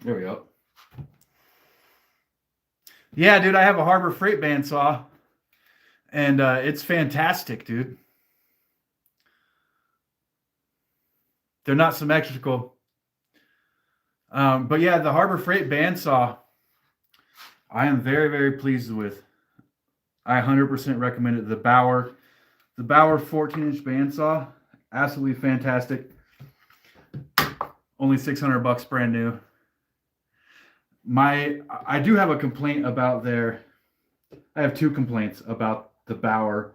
There we go. Yeah, dude, I have a Harbor Freight bandsaw, and it's fantastic, dude. They're not symmetrical. But yeah, the Harbor Freight bandsaw, I am very, very pleased with. I 100% recommend it. The Bauer 14-inch bandsaw, absolutely fantastic. Only $600 brand new. I do have a complaint about their. I have two complaints about the Bauer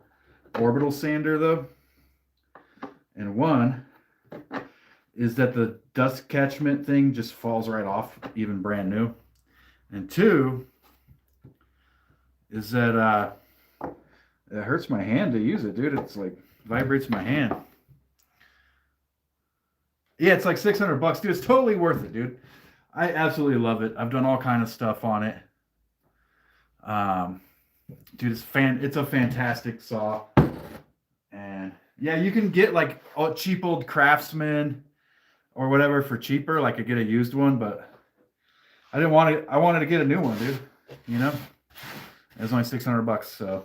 orbital sander though, and one is that the dust catchment thing just falls right off, even brand new, and two is that it hurts my hand to use it, dude. It's like vibrates my hand. Yeah, it's like $600, dude. It's totally worth it, dude. I absolutely love it. I've done all kind of stuff on it. Dude, it's a fantastic saw. And yeah, you can get like a cheap old Craftsman or whatever for cheaper. Like I get a used one, but I didn't want it. I wanted to get a new one, dude. You know, it was only $600, so.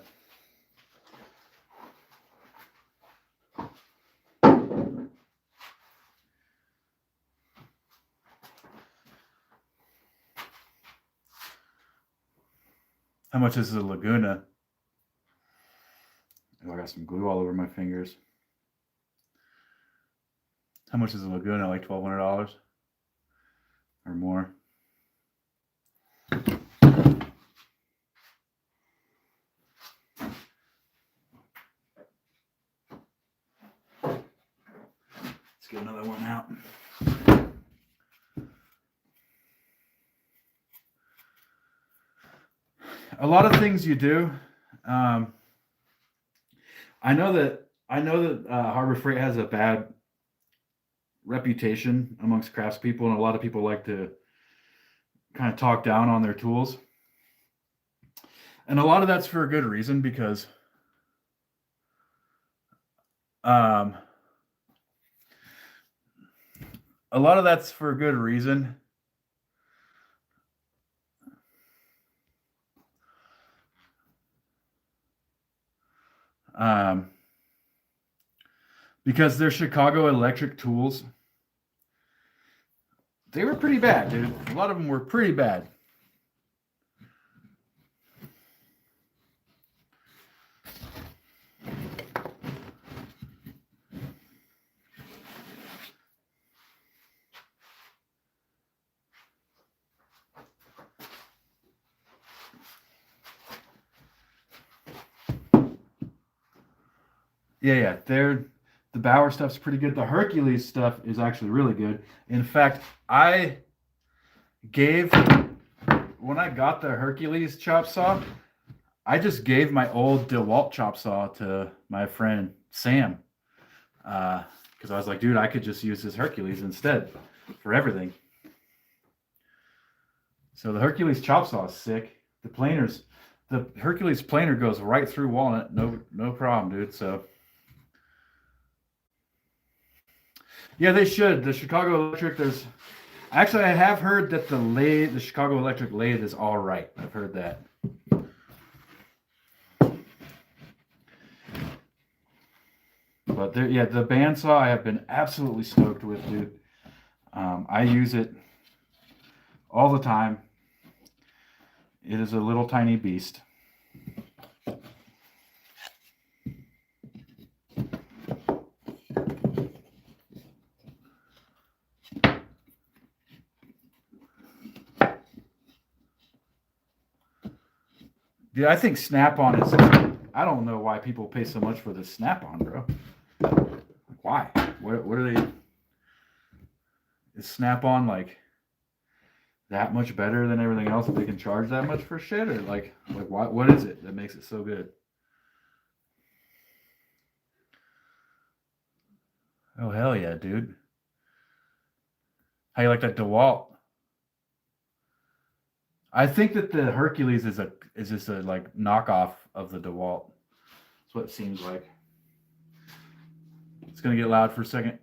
How much is the Laguna? Oh, I got some glue all over my fingers. How much is the Laguna? Like $1,200 or more? Let's get another one out. A lot of things you do. I know that Harbor Freight has a bad reputation amongst craftspeople, and a lot of people like to kind of talk down on their tools. And a lot of that's for a good reason, because a lot of that's for a good reason. Because they're Chicago Electric tools. They were pretty bad, dude. A lot of them were pretty bad. Yeah. The Bauer stuff's pretty good. The Hercules stuff is actually really good. In fact, when I got the Hercules chop saw, I just gave my old DeWalt chop saw to my friend Sam. Because I was like, dude, I could just use his Hercules instead for everything. So the Hercules chop saw is sick. The Hercules planer goes right through walnut, no problem, dude. So yeah, they should. The Chicago Electric, I have heard that the Chicago Electric lathe is all right. I've heard that. But the bandsaw I have been absolutely stoked with, dude. I use it all the time. It is a little tiny beast. Dude, I think Snap-on is. I don't know why people pay so much for this Snap-on, bro. Why? What are they? Is Snap-on like that much better than everything else that they can charge that much for shit, or like what is it that makes it so good? Oh hell yeah, dude! How you like that DeWalt? I think that the Hercules is just a like knockoff of the DeWalt. That's what it seems like. It's gonna get loud for a second.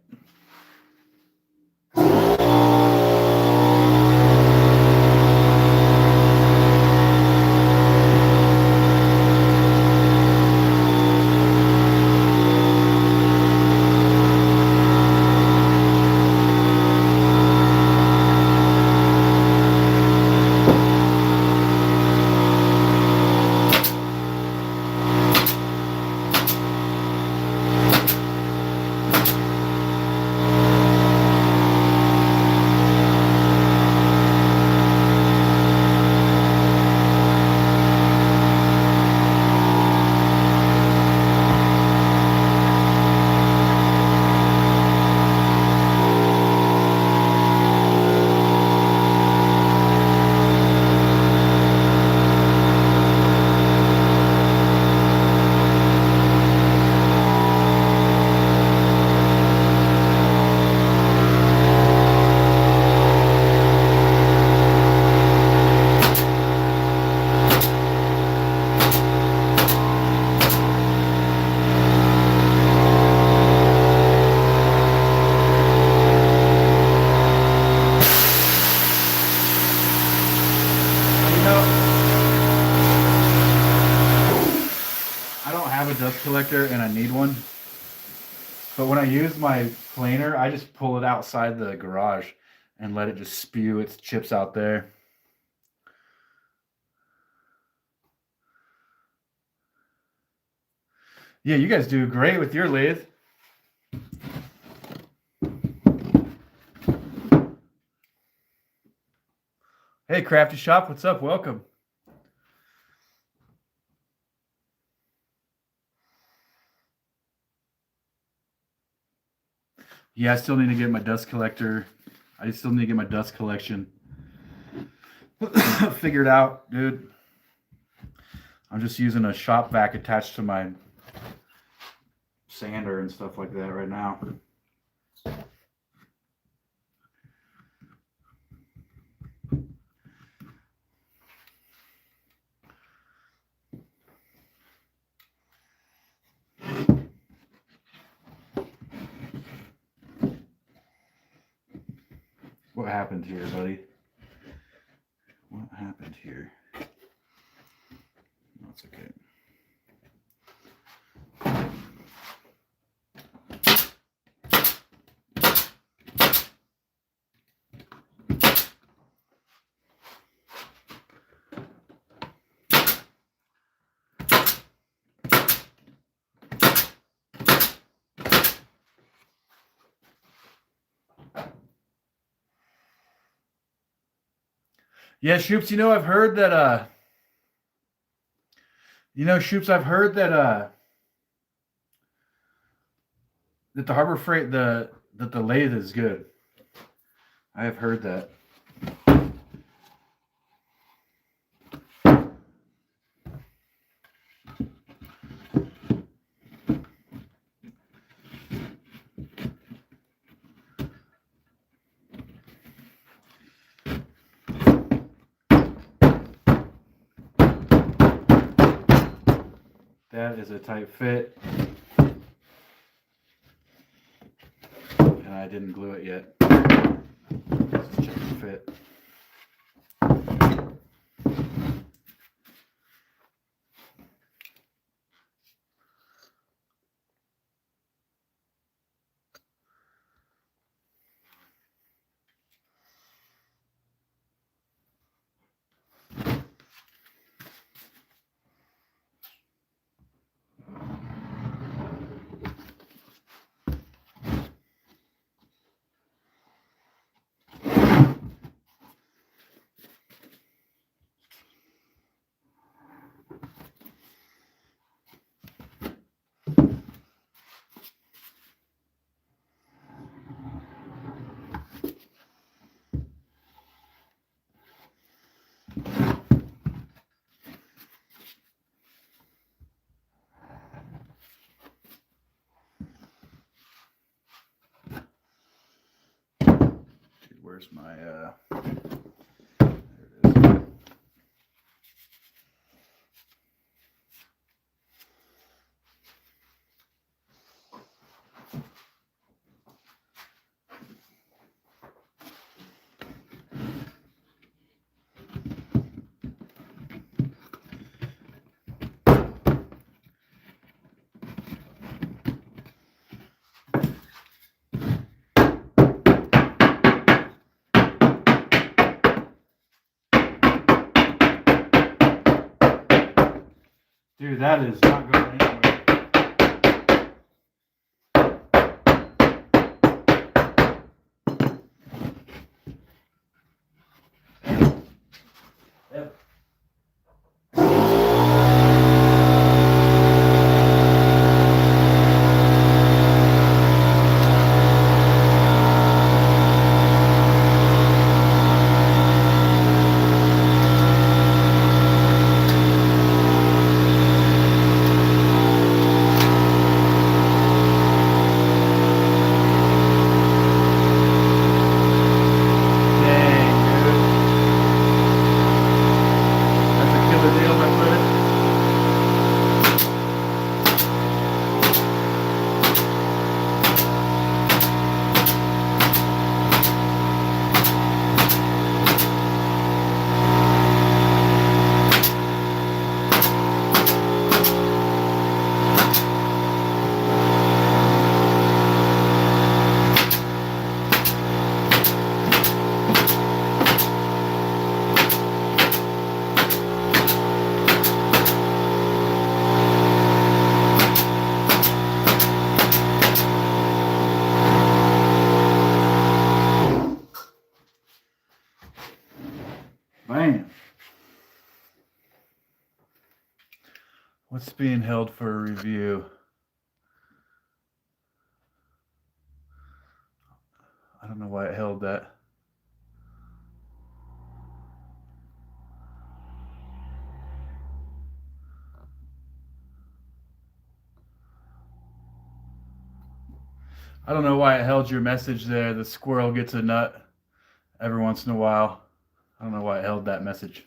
dust collector and I need one. But when I use my planer, I just pull it outside the garage and let it just spew its chips out there. Yeah, you guys do great with your lathe. Hey, Crafty Shop, what's up? Welcome. Yeah, I still need to get my dust collector. I still need to get my dust collection figured out, dude. I'm just using a shop vac attached to my sander and stuff like that right now. What happened here, buddy? What happened here? That's okay. Yeah, Shoops, I've heard that Shoops, I've heard that that the Harbor Freight that the lathe is good. I have heard that. That is a tight fit. And I didn't glue it yet. Let's check the fit. Where's my there it is. Dude, that is not going anywhere. Yep. What's being held for review? I don't know why it held that. I don't know why it held your message there. The squirrel gets a nut every once in a while. I don't know why it held that message.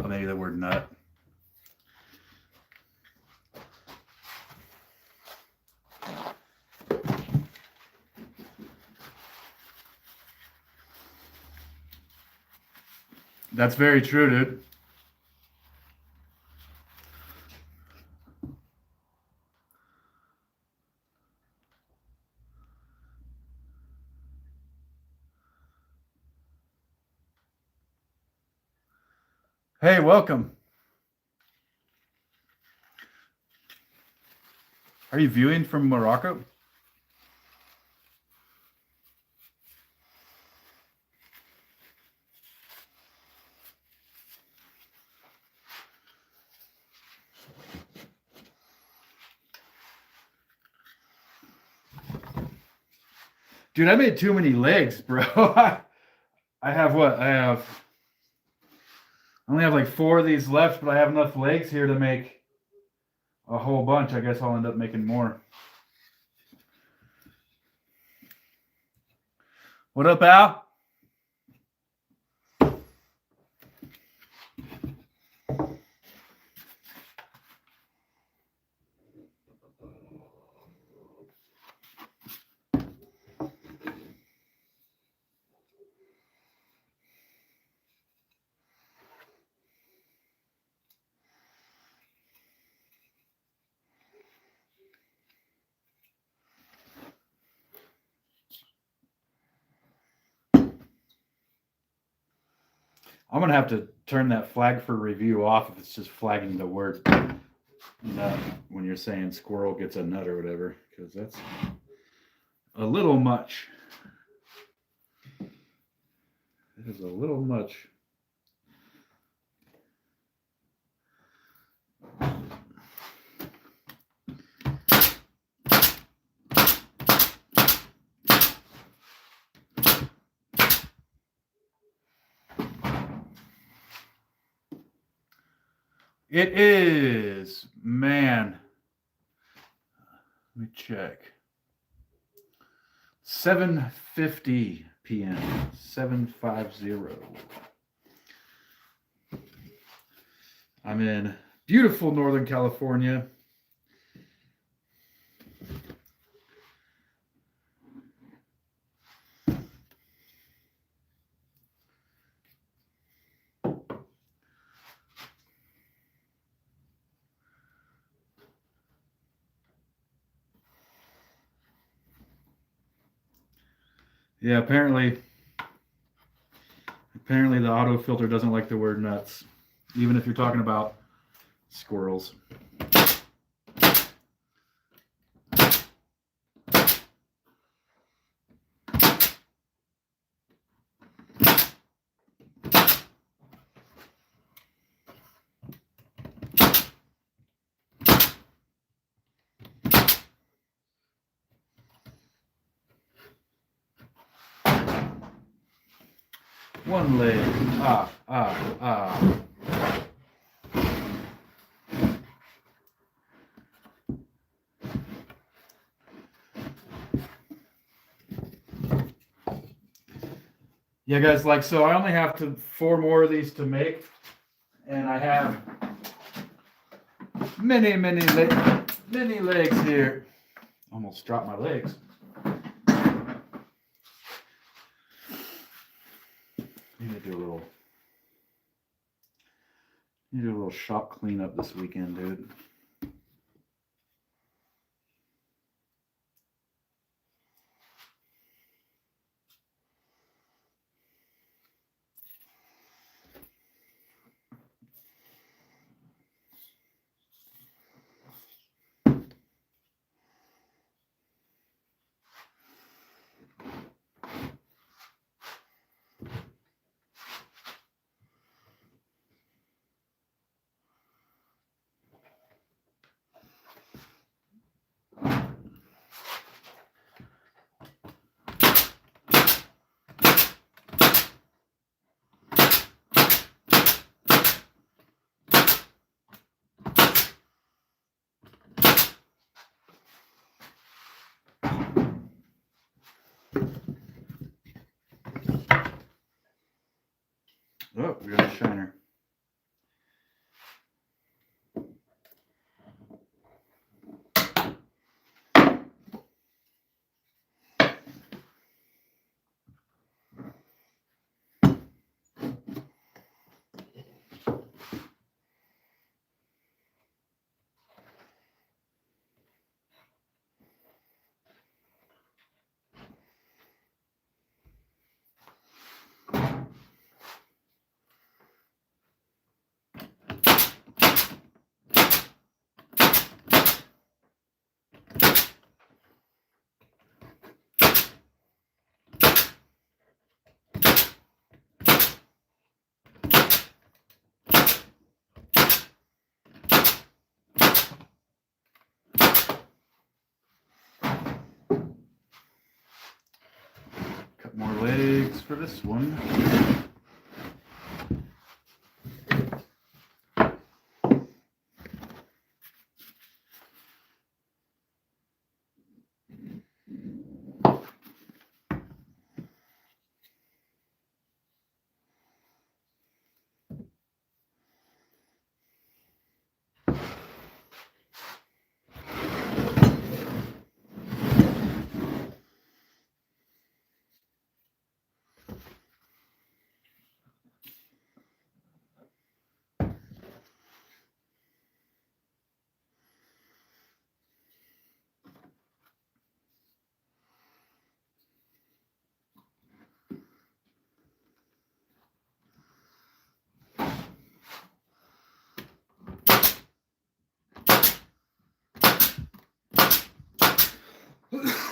Oh, maybe the word nut. That's very true, dude. Hey, welcome. Are you viewing from Morocco? Dude, I made too many legs, bro. I have what? I only have like 4 of these left, but I have enough legs here to make a whole bunch. I guess I'll end up making more. What up, Al? I'm going to have to turn that flag for review off if it's just flagging the word nut when you're saying squirrel gets a nut or whatever, because that's a little much. It is a little much. It is, man. Let me check. 7:50 p.m. 7:50. I'm in beautiful Northern California. Yeah, apparently the auto filter doesn't like the word nuts, even if you're talking about squirrels. One leg. Ah. Yeah, guys, like, so I only have 4 more of these to make, and I have many legs here. Almost dropped my legs. Need to do a little shop cleanup this weekend, dude. Oh, we got a shiner. Cut more legs for this one.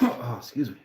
Oh, excuse me.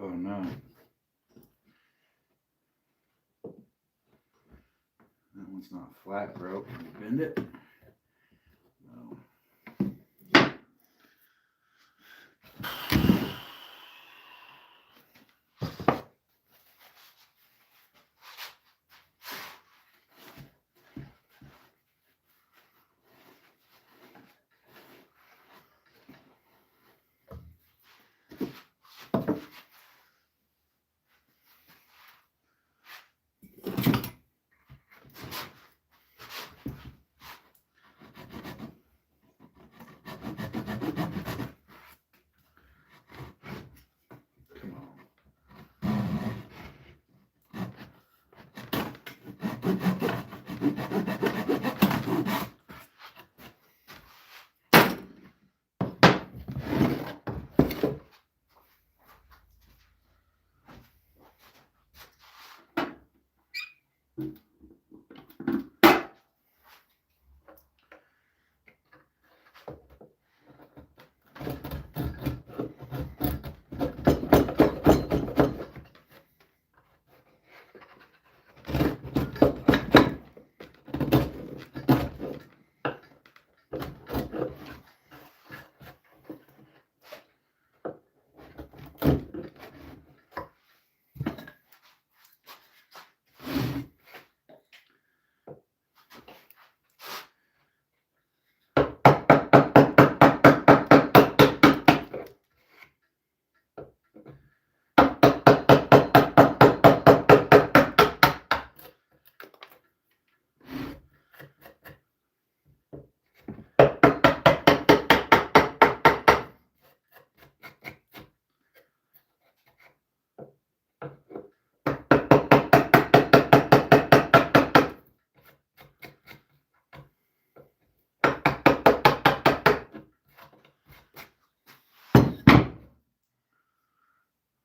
Oh no. That one's not flat, bro. Can you bend it? No.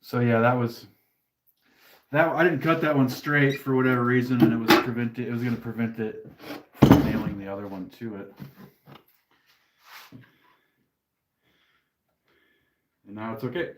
So yeah, that was that. I didn't cut that one straight for whatever reason, and it was going to prevent it from nailing the other one to it. And now it's okay.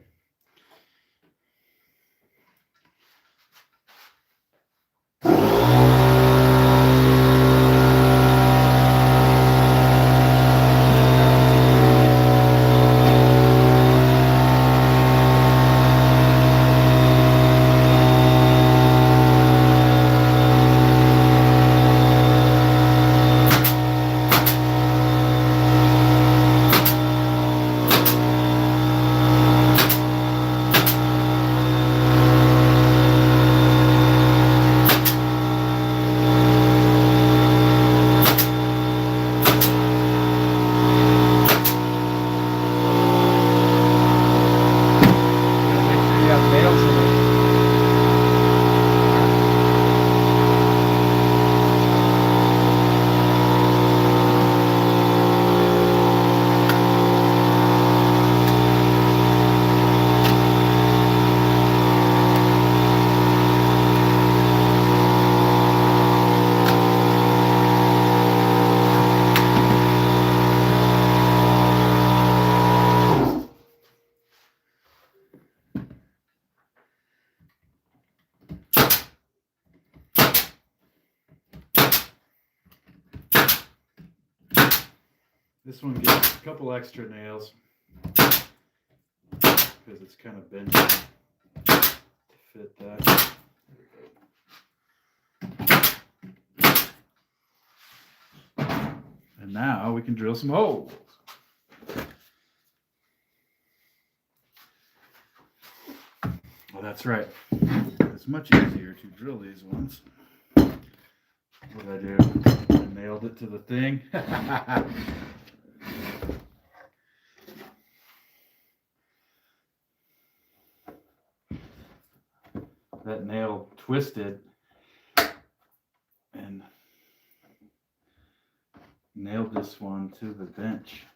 This one gets a couple extra nails because it's kind of bent to fit that. And now we can drill some holes. Well, that's right. It's much easier to drill these ones. What did I do? I nailed it to the thing. That nail twisted and nailed this one to the bench.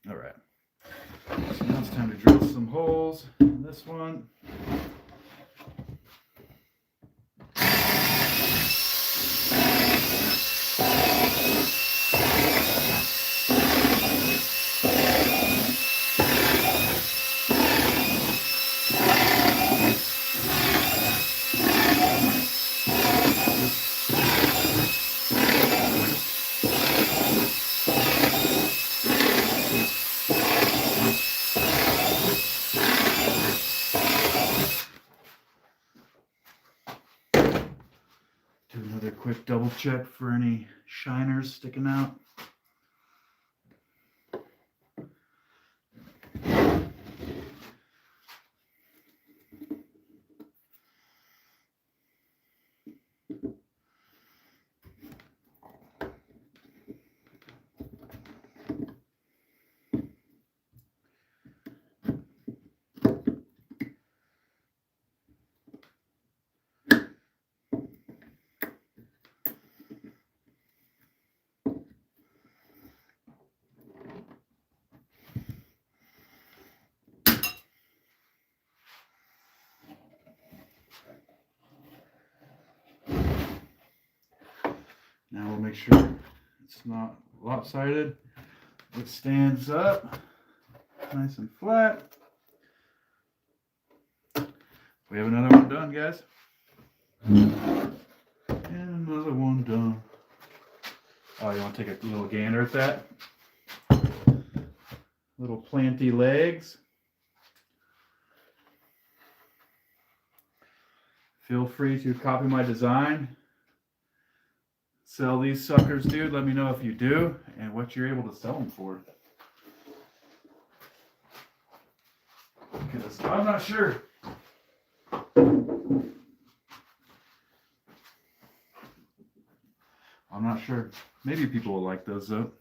All right, so now it's time to drill some holes in this one. Do another quick double check for any shiners sticking out. Now we'll make sure it's not lopsided. It stands up nice and flat. We have another one done, guys. And another one done. Oh, you want to take a little gander at that? Little planty legs. Feel free to copy my design. Sell these suckers, dude. Let me know if you do and what you're able to sell them for. Because I'm not sure. I'm not sure. Maybe people will like those though.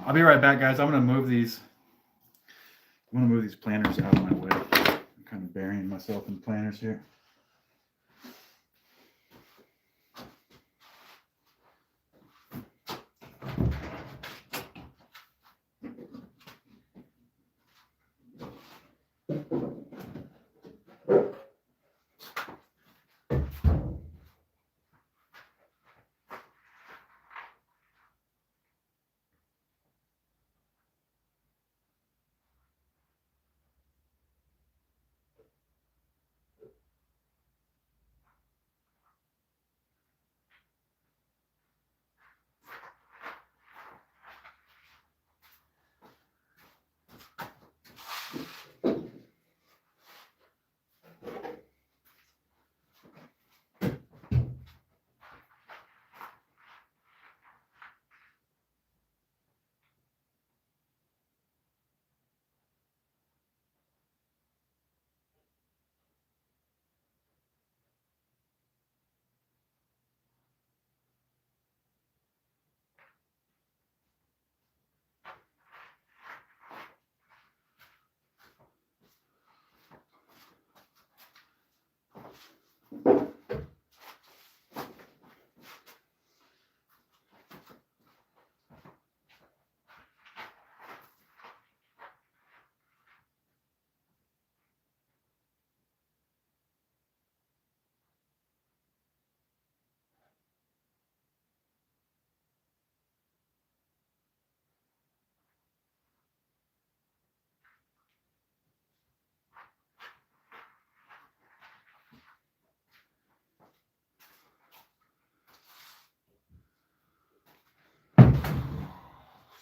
I'll be right back, guys. I'm gonna move these planters out of my way. I'm kind of burying myself in planters here.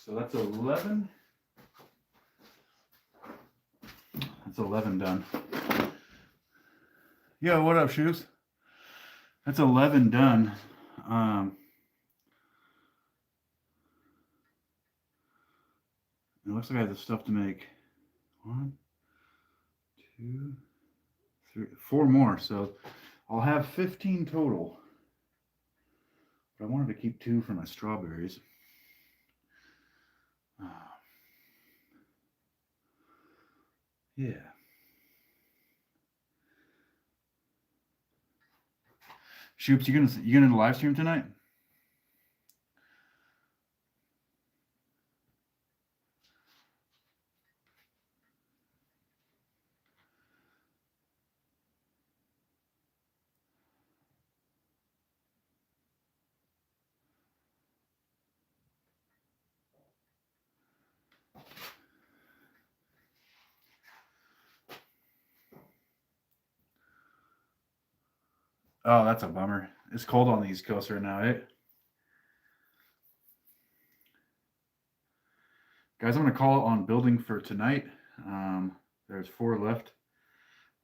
So that's 11. That's 11 done. Yo, what up, Shoes? That's 11 done. It looks like I have the stuff to make 1, 2, 3, 4 more. So I'll have 15 total. But I wanted to keep 2 for my strawberries. Yeah. Shoops, you gonna live stream tonight? Oh, that's a bummer. It's cold on the East Coast right now, eh? Guys, I'm gonna call it on building for tonight. There's 4 left.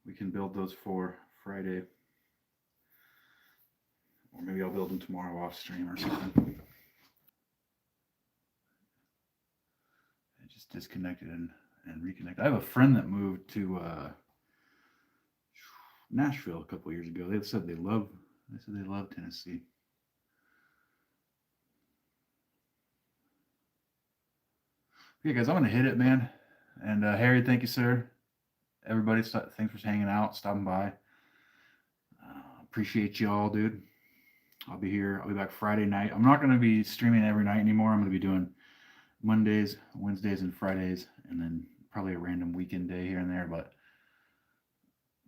We can build those for Friday. Or maybe I'll build them tomorrow off stream or something. I just disconnected and reconnected. I have a friend that moved to Nashville a couple years ago. They said they love Tennessee. Okay, guys, I'm gonna hit it, man. And Harry, thank you, sir. Everybody, thanks for hanging out, stopping by. Appreciate you all, dude. I'll be here. I'll be back Friday night. I'm not gonna be streaming every night anymore. I'm gonna be doing Mondays, Wednesdays, and Fridays, and then probably a random weekend day here and there. But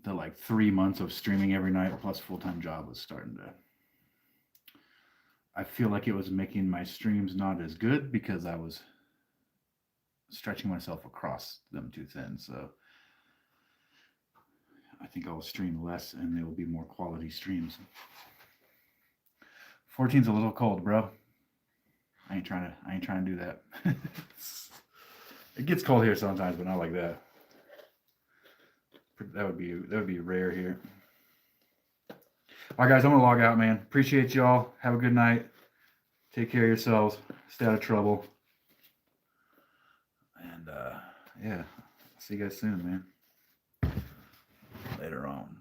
the like 3 months of streaming every night plus full-time job was starting to. I feel like it was making my streams not as good because I was stretching myself across them too thin. So I think I'll stream less and they will be more quality streams. 14's a little cold, bro. I ain't trying to do that. It gets cold here sometimes, but not like that. That would be rare here. All right, guys, I'm gonna log out, man. Appreciate y'all. Have a good night. Take care of yourselves. Stay out of trouble. And yeah, see you guys soon, man. Later on.